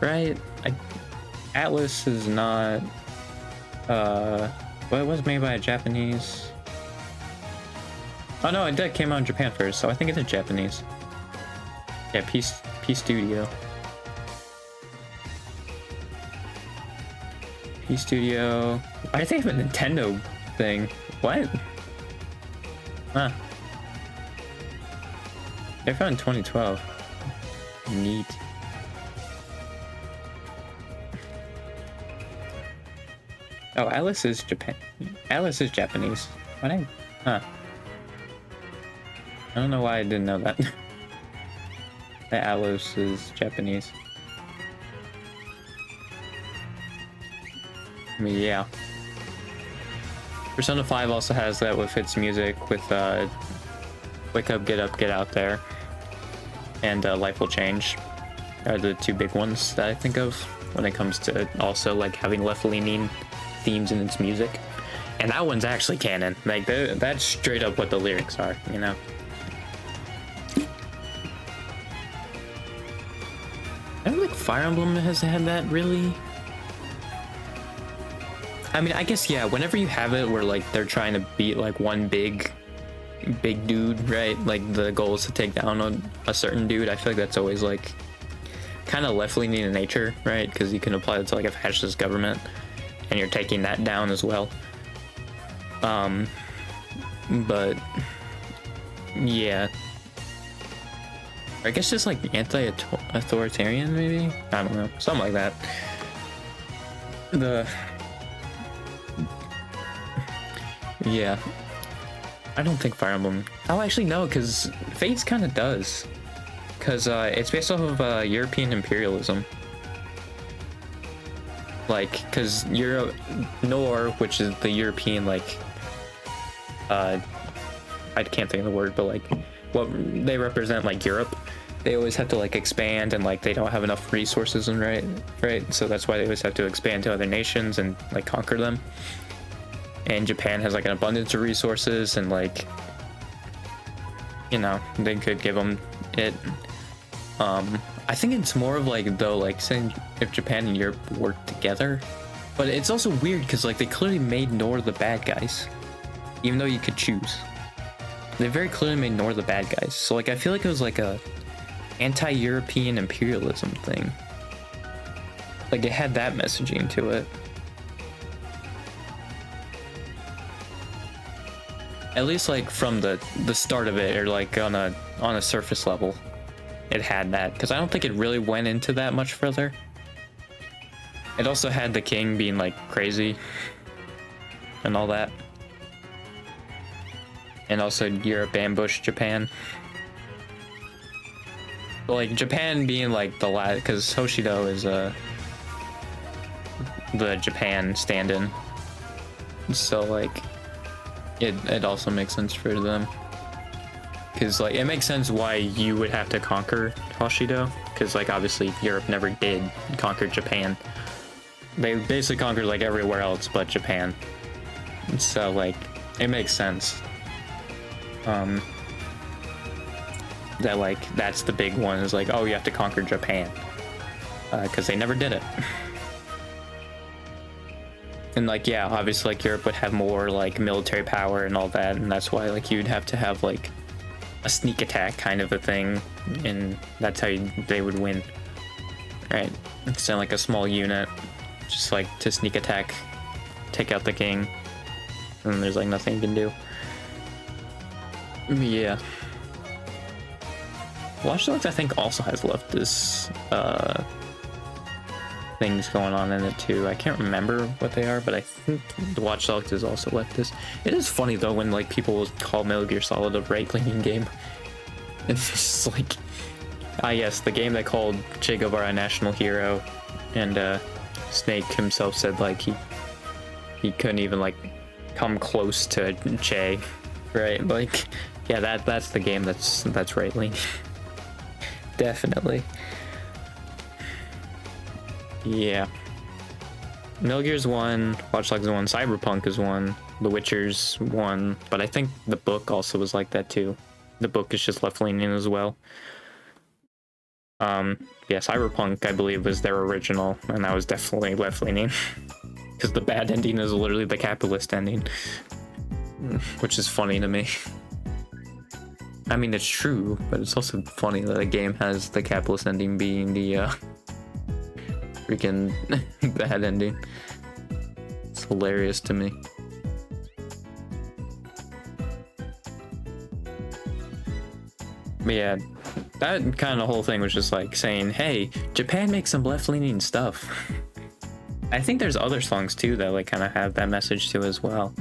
right? Atlas is not, well, it was made by a Japanese. Oh no, it came out in Japan first, so I think it is Japanese. Yeah, P Studio. P Studio. I think of a Nintendo thing. What? Huh. They found in 2012. Neat. Oh, Alice is Japan. Alice is Japanese. My name? Huh. I don't know why I didn't know that. That Alice is Japanese. I mean, yeah. Persona 5 also has that with its music, with Wake Up, Get Out There, and Life Will Change are the two big ones that I think of when it comes to also like having left-leaning themes in its music. And that one's actually canon. Like that's straight up what the lyrics are, you know. I don't think Fire Emblem has had that really. I mean, I guess yeah, whenever you have it where like they're trying to beat like one big dude, right? Like the goal is to take down a certain dude. I feel like that's always like kind of left-leaning in nature, right? Because you can apply it to like a fascist government and you're taking that down as well. But yeah, I guess just like anti-authoritarian, maybe. I don't know, something like that. Yeah, I don't think Fire Emblem. Oh, actually no, because Fates kind of does, because it's based off of European imperialism. Like, because Nor, which is the European, like, I can't think of the word, but like, what they represent, like Europe, they always have to like expand, and like they don't have enough resources, and right. So that's why they always have to expand to other nations and like conquer them. And Japan has like an abundance of resources, and like, you know, they could give them it. I think it's more of like, though, like saying if Japan and Europe work together, but it's also weird because like they clearly made Nor the bad guys, even though you could choose. They very clearly made Nor the bad guys. So like I feel like it was like a anti-European imperialism thing. Like it had that messaging to it. At least like from the start of it, or like on a surface level, it had that, because I don't think it really went into that much further. It also had the king being like crazy and all that, and also Europe ambushed Japan. But like Japan being like the last, because Hoshido is the Japan stand-in, so like it also makes sense for them. Because like it makes sense why you would have to conquer Hoshido, because like obviously Europe never did conquer Japan. They basically conquered like everywhere else but Japan. So like it makes sense. That like that's the big one, is like, oh, you have to conquer Japan, because they never did it. And like yeah, obviously like Europe would have more like military power and all that, and that's why like you'd have to have like a sneak attack kind of a thing, and that's how they would win, right? Send like a small unit just like to sneak attack, take out the king, and there's like nothing you can do. Yeah, Watch Dogs I think also has leftist things going on in it too. I can't remember what they are, but I think the Watch Dogs is also leftist. It is funny though when like people call Metal Gear Solid a right-leaning game. It's just like, ah yes, the game that called Che Guevara a national hero, and Snake himself said like he couldn't even like come close to Che, right? Like yeah, that's the game that's right-leaning. Definitely. Yeah. Metal Gear's 1, Watch Dogs 1, Cyberpunk is 1, The Witcher's 1, but I think the book also was like that too. The book is just left-leaning as well. Yeah, Cyberpunk I believe was their original, and that was definitely left-leaning. Because the bad ending is literally the capitalist ending. Which is funny to me. I mean, it's true, but it's also funny that a game has the capitalist ending being the freaking bad ending. It's hilarious to me. But yeah, that kind of whole thing was just like saying, hey, Japan makes some left-leaning stuff. I think there's other songs too that like kind of have that message too as well.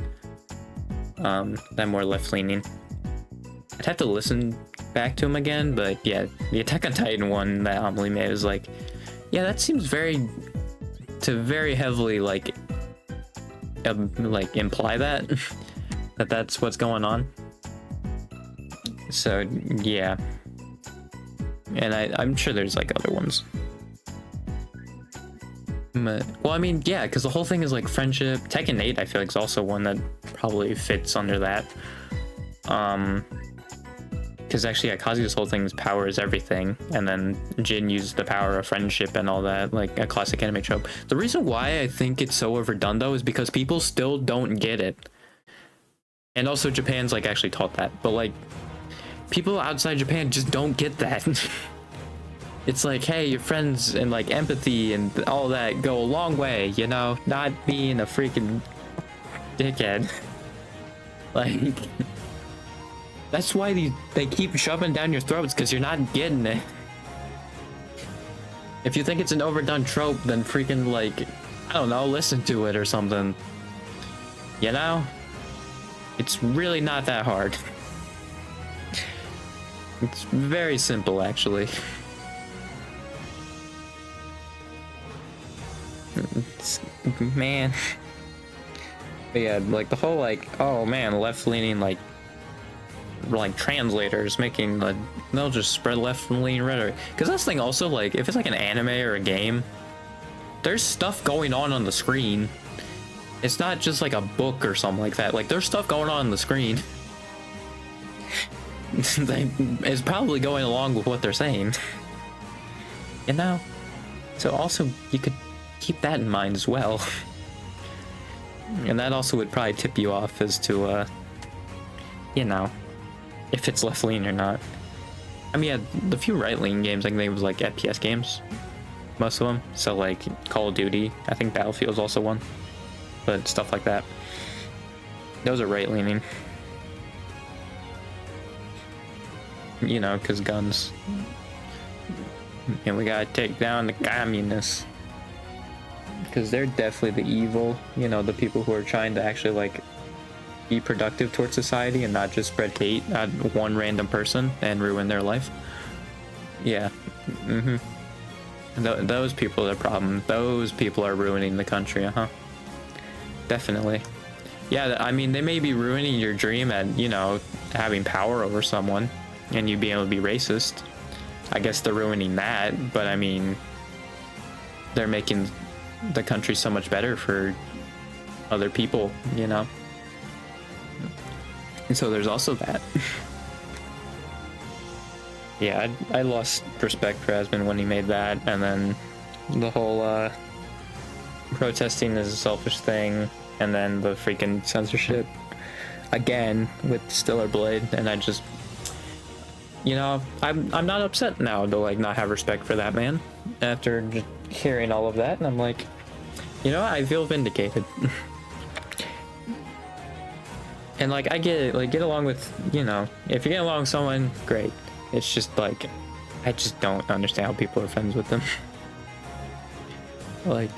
That more left-leaning. I'd have to listen back to him again, but yeah, the Attack on Titan one that Amelie made is like, yeah, that seems very heavily like imply that that's what's going on. So yeah, and I'm sure there's like other ones. But, well, I mean, yeah, because the whole thing is like friendship. Tekken 8, I feel like, is also one that probably fits under that. Because actually, yeah, Kazuya's whole thing is power is everything, and then Jin used the power of friendship and all that, like a classic anime trope. The reason why I think it's so overdone, though, is because people still don't get it. And also, Japan's like actually taught that, but like people outside Japan just don't get that. It's like, hey, your friends and like empathy and all that go a long way, you know, not being a freaking dickhead. Like, that's why they keep shoving down your throats, because you're not getting it. If you think it's an overdone trope, then freaking like, I don't know, listen to it or something. You know? It's really not that hard. It's very simple, actually. Man. But yeah, like the whole like, oh man, left-leaning like translators making like, they'll just spread left-leaning rhetoric. Because that's the thing also, like if it's like an anime or a game, there's stuff going on the screen. It's not just like a book or something like that. Like there's stuff going on the screen. It's probably going along with what they're saying. You know? So also you could keep that in mind as well. And that also would probably tip you off as to you know, if it's left leaning or not. I mean, yeah, the few right leaning games I think it was like FPS games, most of them. So like Call of Duty, I think Battlefield's also one, but stuff like that, those are right leaning, you know, because guns, and we gotta take down the communists. Because they're definitely the evil, you know, the people who are trying to actually like be productive towards society and not just spread hate at one random person and ruin their life. Yeah. Those people are the problem. Those people are ruining the country, definitely. Yeah, I mean, they may be ruining your dream at, you know, having power over someone and you being able to be racist. I guess they're ruining that, but I mean, they're making the country so much better for other people, you know. And so there's also that. Yeah, I lost respect for Asmund when he made that, and then the whole protesting is a selfish thing, and then the freaking censorship again with Stellar Blade, and I just, you know, I'm not upset now to like not have respect for that man after just hearing all of that, and I'm like, you know, I feel vindicated. And like I get it, like get along with, you know, if you get along with someone, great. It's just like I just don't understand how people are friends with them. Like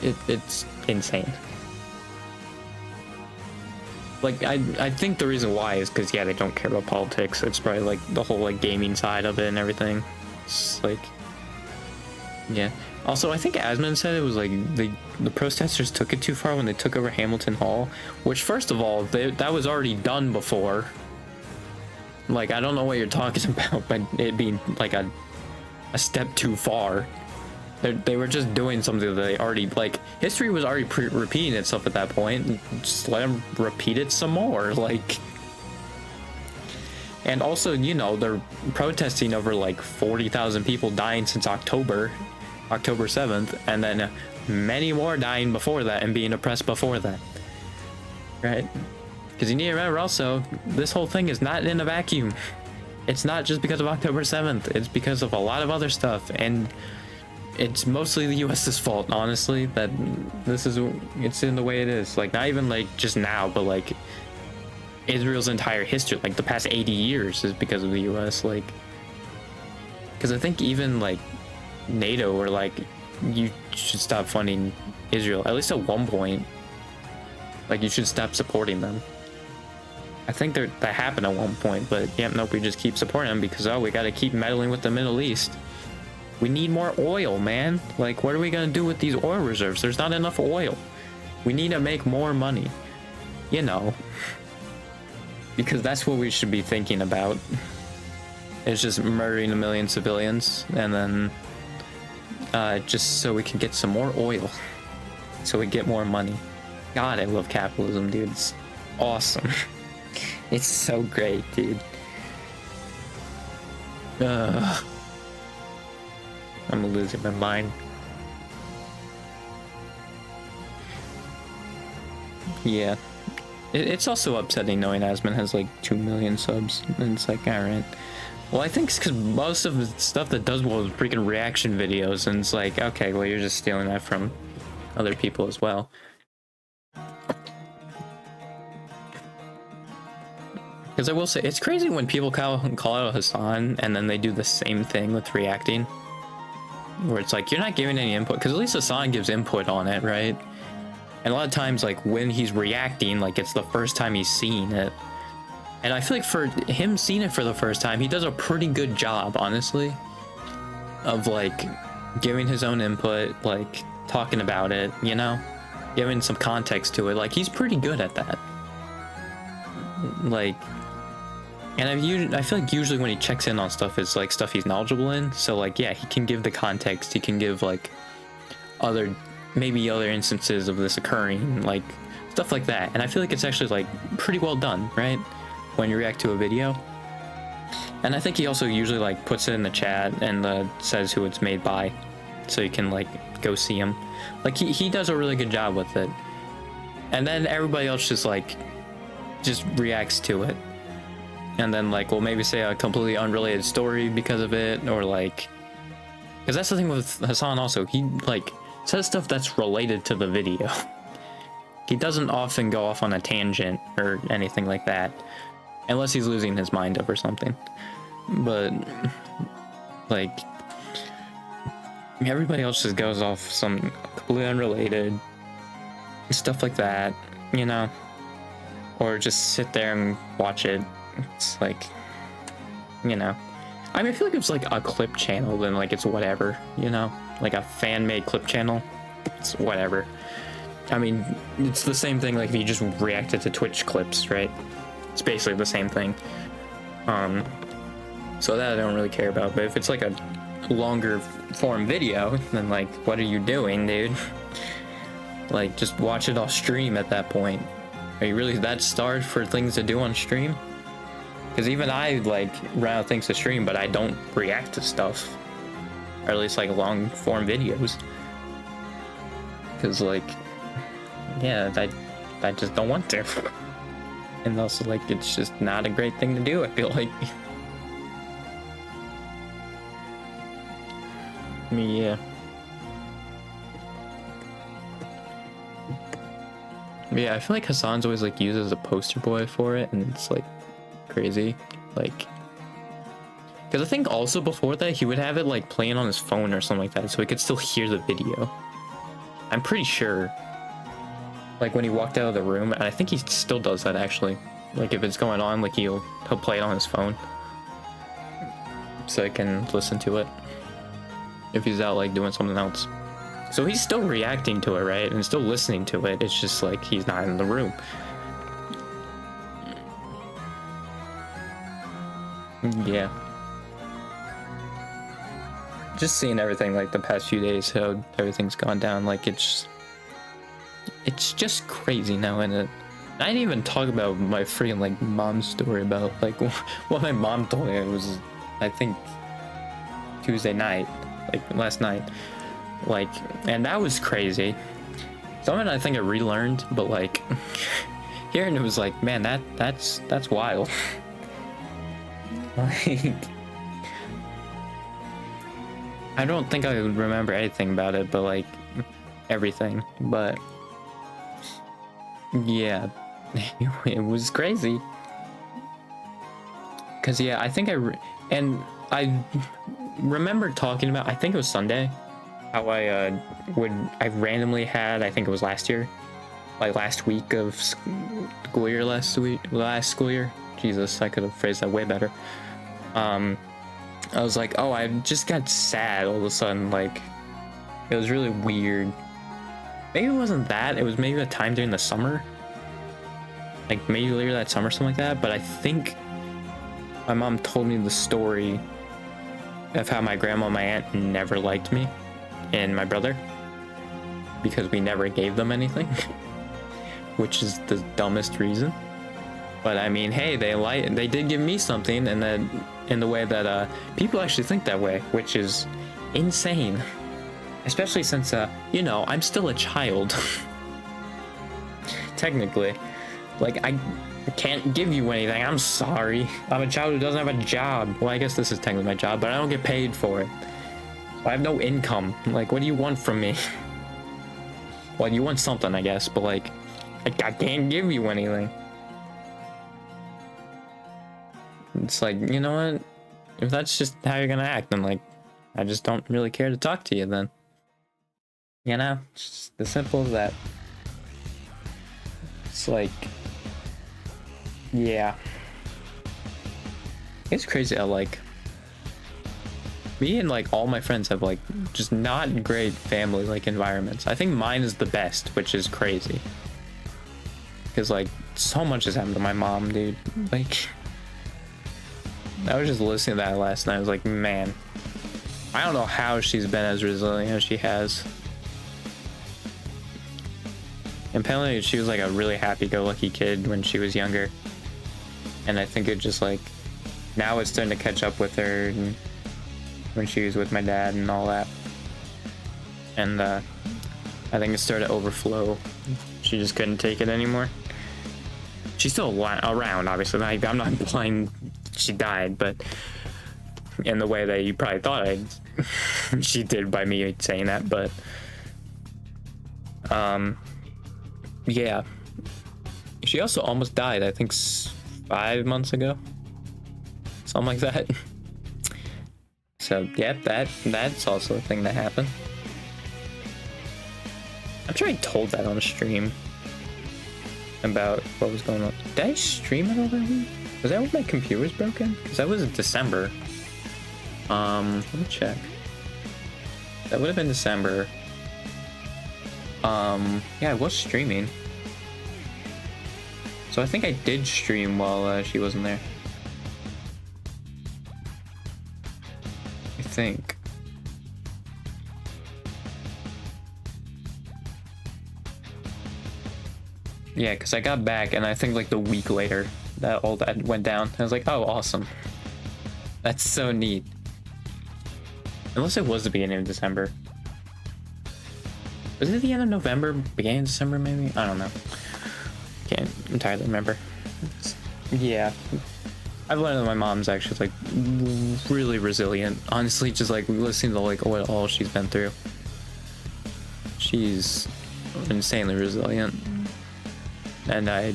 it's insane. Like I think the reason why is because, yeah, they don't care about politics. It's probably like the whole like gaming side of it and everything. It's like, yeah. Also, I think Asmund said it was like the protesters took it too far when they took over Hamilton Hall, which, first of all, that was already done before. Like, I don't know what you're talking about, but it being like a step too far. They were just doing something that they already, like, history was already repeating itself at that point. Just let them repeat it some more, like. And also, you know, they're protesting over like 40,000 people dying since October 7th, and then many more dying before that and being oppressed before that, right? Because you need to remember also, this whole thing is not in a vacuum. It's not just because of October 7th, it's because of a lot of other stuff, and it's mostly the US's fault, honestly, that it's in the way it is. Like, not even like just now, but like Israel's entire history, like the past 80 years, is because of the US. Like, because I think even like NATO or like you should stop funding Israel, at least at one point. Like, you should stop supporting them. I think that happened at one point, but yeah, nope, we just keep supporting them because, oh, we gotta keep meddling with the Middle East. We need more oil, man. Like, what are we gonna do with these oil reserves? There's not enough oil. We need to make more money. You know. Because that's what we should be thinking about. It's just murdering a million civilians, and then just so we can get some more oil. So we get more money. God, I love capitalism, dude. It's awesome. It's so great, dude. I'm losing my mind. Yeah. It's also upsetting knowing Asmon has like 2 million subs, and it's like, alright. Well, I think it's because most of the stuff that does well is freaking reaction videos, and it's like, okay, well, you're just stealing that from other people as well. Because I will say, it's crazy when people call out Hasan, and then they do the same thing with reacting. Where it's like, you're not giving any input, because at least Hasan gives input on it, right? And a lot of times, like, when he's reacting, like, it's the first time he's seeing it. And I feel like for him seeing it for the first time, he does a pretty good job, honestly, of, like, giving his own input, like, talking about it, you know? Giving some context to it. Like, he's pretty good at that. Like, and I feel like usually when he checks in on stuff, it's, like, stuff he's knowledgeable in. So, like, yeah, he can give the context. He can give, like, maybe other instances of this occurring, like, stuff like that. And I feel like it's actually, like, pretty well done, right? When you react to a video. And I think he also usually, like, puts it in the chat and says who it's made by, so you can, like, go see him. Like, he does a really good job with it. And then everybody else just reacts to it. And then, like, we'll maybe say a completely unrelated story because of it, or, like, because that's the thing with Hasan also. He, like, says stuff that's related to the video. He doesn't often go off on a tangent or anything like that, unless he's losing his mind over something. But, like, everybody else just goes off some completely unrelated stuff like that, you know? Or just sit there and watch it. It's like, you know. I mean, I feel like it's like a clip channel, then, like, it's whatever, you know? Like a fan-made clip channel. It's whatever. I mean, it's the same thing, like, if you just reacted to Twitch clips, right? It's basically the same thing. So that I don't really care about. But if it's like a longer form video, then, like, what are you doing, dude? Like, just watch it off stream at that point. Are you really that starved for things to do on stream? Because even I, like, run out of things to stream, but I don't react to stuff. Or at least, like, long form videos. Because, like, yeah, I just don't want to. And also, like, it's just not a great thing to do, I feel like. I mean, yeah. But yeah, I feel like Hasan's always, like, used as a poster boy for it, and it's, like, crazy. Like, because I think also before that, he would have it, like, playing on his phone or something like that, so he could still hear the video. I'm pretty sure. Like, when he walked out of the room, and I think he still does that, actually. Like, if it's going on, like, he'll play it on his phone. So I can listen to it. If he's out, like, doing something else. So he's still reacting to it, right? And still listening to it. It's just, like, he's not in the room. Yeah. Just seeing everything, like, the past few days, how everything's gone down, like, it's just crazy now, and I didn't even talk about my freaking, like, mom's story about, like, what my mom told me. It was, I think, Tuesday night, like, last night, like, and that was crazy. Something I think I relearned, but, like, hearing it was like, man, that's wild. Like, I don't think I would remember anything about it, but, like, everything, but yeah, it was crazy. Because, yeah, I think I remember talking about, I think it was Sunday, how I randomly had, I think it was last year, like last week of school year, last school year. Jesus, I could have phrased that way better. I was like, oh, I just got sad all of a sudden. Like, it was really weird. Maybe it wasn't that. It was maybe a time during the summer. Like, maybe later that summer, something like that. But I think my mom told me the story of how my grandma and my aunt never liked me and my brother because we never gave them anything, which is the dumbest reason. But I mean, hey, they did give me something, and then in the way that people actually think that way, which is insane. Especially since you know, I'm still a child. Technically. Like, I can't give you anything. I'm sorry. I'm a child who doesn't have a job. Well, I guess this is technically my job, but I don't get paid for it. So I have no income. Like, what do you want from me? Well, you want something, I guess, but like, I can't give you anything. It's like, you know what? If that's just how you're gonna act, then like, I just don't really care to talk to you then. You know? It's just as simple as that. It's like, yeah. It's crazy how like, me and like all my friends have like just not great family like environments. I think mine is the best, which is crazy. Because like, so much has happened to my mom, dude. Like, I was just listening to that last night. I was like, man, I don't know how she's been as resilient as she has. And apparently she was like a really happy-go-lucky kid when she was younger. And I think it just like, now it's starting to catch up with her and when she was with my dad and all that. And I think it started to overflow. She just couldn't take it anymore. She's still around, obviously. I'm not implying she died, but in the way that you probably thought she did by me saying that, but yeah. She also almost died, I think 5 months ago. Something like that. So yeah, that's also a thing that happened. I'm sure I told that on a stream about what was going on. Did I stream it already? Was that when my computer was broken? Because that was in December. Let me check. That would have been December. Yeah, I was streaming. So I think I did stream while she wasn't there. I think. Yeah, because I got back and I think like the week later that all that went down. I was like, oh, awesome. That's so neat. Unless it was the beginning of December. Was it the end of November? Beginning of December, maybe? I don't know. Can't entirely remember. Yeah. I've learned that my mom's actually like really resilient. Honestly, just like listening to like what all she's been through. She's insanely resilient. And I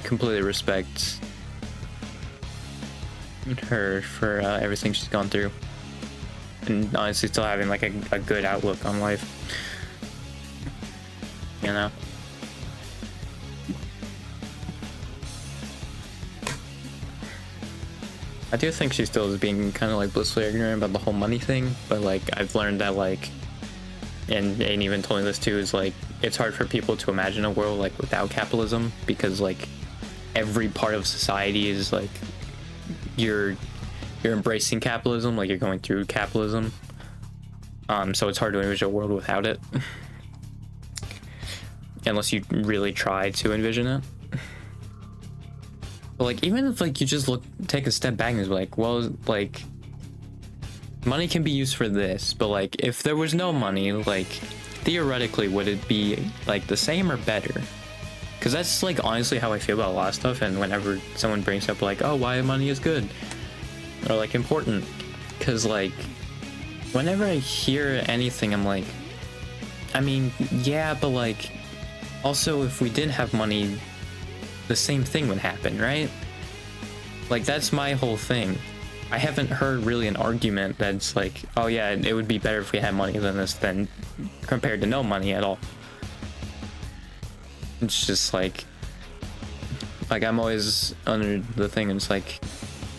completely respect her for everything she's gone through. And honestly still having like a good outlook on life. You know? I do think she still is being kind of like blissfully ignorant about the whole money thing, but like I've learned that like, and Aiden even told me this too, is like it's hard for people to imagine a world like without capitalism because like every part of society is like you're embracing capitalism, like you're going through capitalism. So it's hard to envision a world without it. Unless you really try to envision it. But like even if like you just take a step back and it's like, well, like money can be used for this, but like if there was no money, like theoretically would it be like the same or better? Because that's like honestly how I feel about a lot of stuff. And whenever someone brings up like, oh, why money is good or like important, because like whenever I hear anything, I'm like, I mean, yeah, but like also if we didn't have money, the same thing would happen, right? Like that's my whole thing. I haven't heard really an argument that's like, oh yeah, it would be better if we had money than this than compared to no money at all. It's just like I'm always under the thing, and it's like,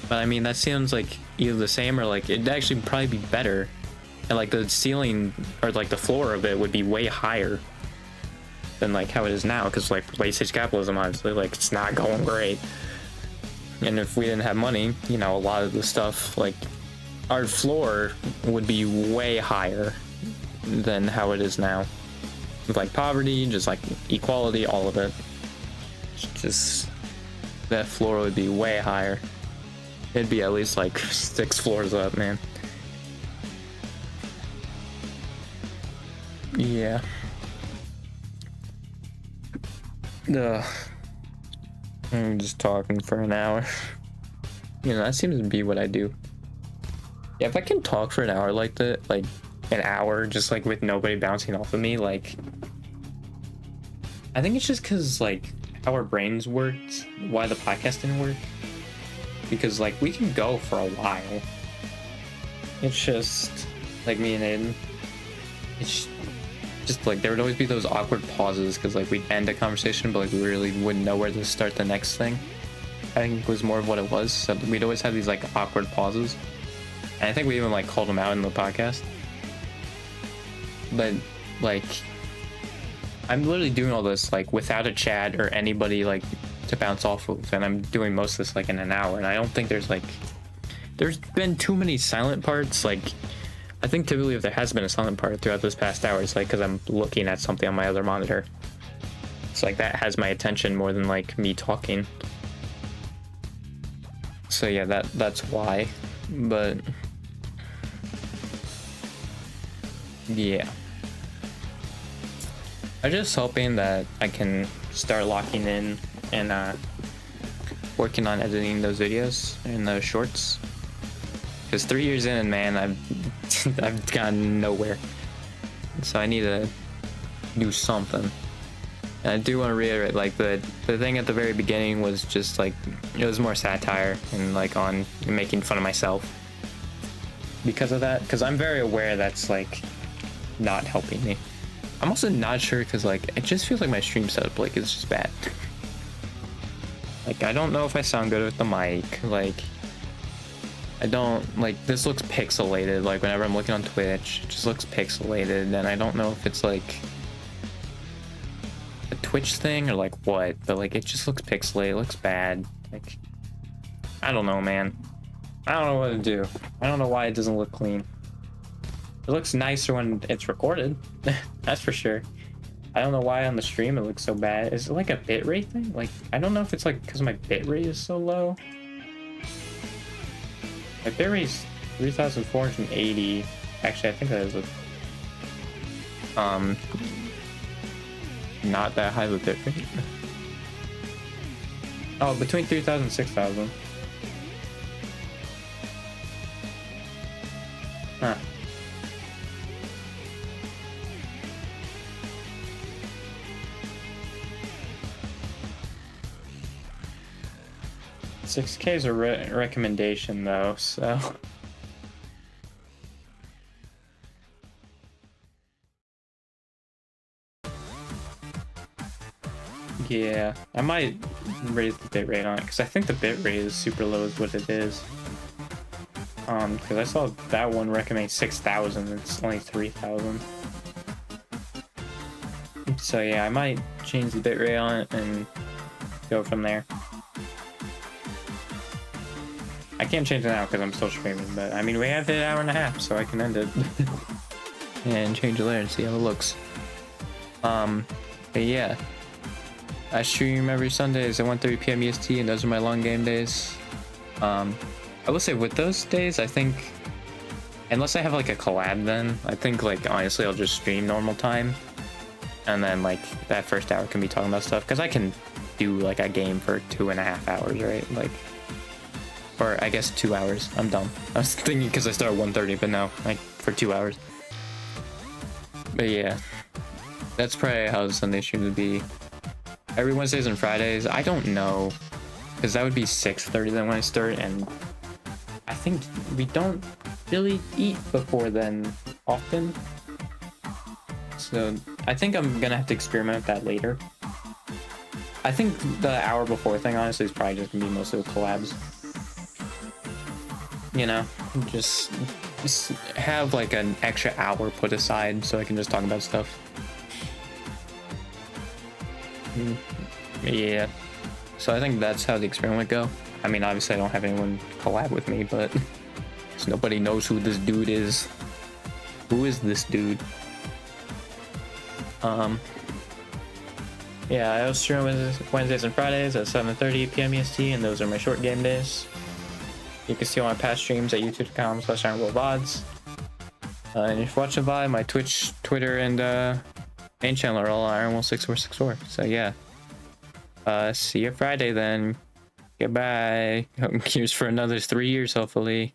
but I mean, that sounds like either the same or like it'd actually probably be better, and like the ceiling or like the floor of it would be way higher than like how it is now, because like late stage capitalism, obviously, like it's not going great. And if we didn't have money, you know, a lot of the stuff, like our floor would be way higher than how it is now, with like poverty, just like equality, all of it. Just that floor would be way higher. It'd be at least like 6 floors up, man. Yeah. I'm just talking for an hour. You know, that seems to be what I do. Yeah, if I can talk for an hour like that, like an hour, just like with nobody bouncing off of me, like, I think it's just because like how our brains worked, why the podcast didn't work. Because like we can go for a while. It's just like me and Aiden. It's just like there would always be those awkward pauses because like we'd end a conversation, but like we really wouldn't know where to start the next thing. I think it was more of what it was. So we'd always have these like awkward pauses, and I think we even like called them out in the podcast. But like, I'm literally doing all this like without a chat or anybody like to bounce off of, and I'm doing most of this like in an hour, and I don't think there's been too many silent parts. Like, I think typically if there has been a silent part throughout this past hour, it's like because I'm looking at something on my other monitor. It's like that has my attention more than like me talking. So yeah, that's why. But yeah, I'm just hoping that I can start locking in and working on editing those videos and those shorts. Because 3 years in, man, I've gotten nowhere. So I need to do something. And I do want to reiterate, like the thing at the very beginning was just like, it was more satire and like on making fun of myself. Because of that, because I'm very aware that's like not helping me. I'm also not sure because like it just feels like my stream setup like is just bad. Like I don't know if I sound good with the mic. Like I don't like this looks pixelated. Like whenever I'm looking on Twitch, it just looks pixelated, and I don't know if it's like a Twitch thing or like what, but like it just looks pixelated. It looks bad. Like I don't know, man. I don't know what to do. I don't know why it doesn't look clean. It looks nicer when it's recorded. That's for sure. I don't know why on the stream it looks so bad. Is it like a bitrate thing? Like, I don't know if it's like because my bitrate is so low. My bitrate is 3,480. Actually, I think that is not that high of a bitrate. Oh, between 3,000 and 6,000. Huh. $6K is a recommendation though, so yeah, I might raise the bitrate on it because I think the bitrate is super low is what it is. Because I saw that one recommend 6,000, it's only 3,000. So yeah, I might change the bitrate on it and go from there. I can't change it now because I'm still streaming, but I mean, we have an hour and a half, so I can end it and change it later and see how it looks. But yeah, I stream every Sundays at 1:30 p.m. EST, and those are my long game days. I will say with those days, I think, unless I have like a collab, then I think like honestly I'll just stream normal time, and then like that first hour can be talking about stuff because I can do like a game for 2.5 hours, right? Like. Or I guess 2 hours. I'm dumb. I was thinking because I start at 1:30, but no, like for 2 hours. But yeah, that's probably how the Sunday stream would be. Every Wednesdays and Fridays, I don't know, because that would be 6:30 then when I start, and I think we don't really eat before then often. So I think I'm gonna have to experiment with that later. I think the hour before thing honestly is probably just gonna be mostly collabs. You know, just have like an extra hour put aside so I can just talk about stuff. Yeah. So I think that's how the experiment would go. I mean, obviously I don't have anyone collab with me, but nobody knows who this dude is. Who is this dude? Yeah, I also stream Wednesdays and Fridays at 7:30 p.m. EST, and those are my short game days. You can see all my past streams at youtube.com/IronWolfVods. And if you're watching live, my Twitch, Twitter, and main channel are all IronWolf6464. So yeah. See you Friday then. Goodbye. Here's for another 3 years, hopefully.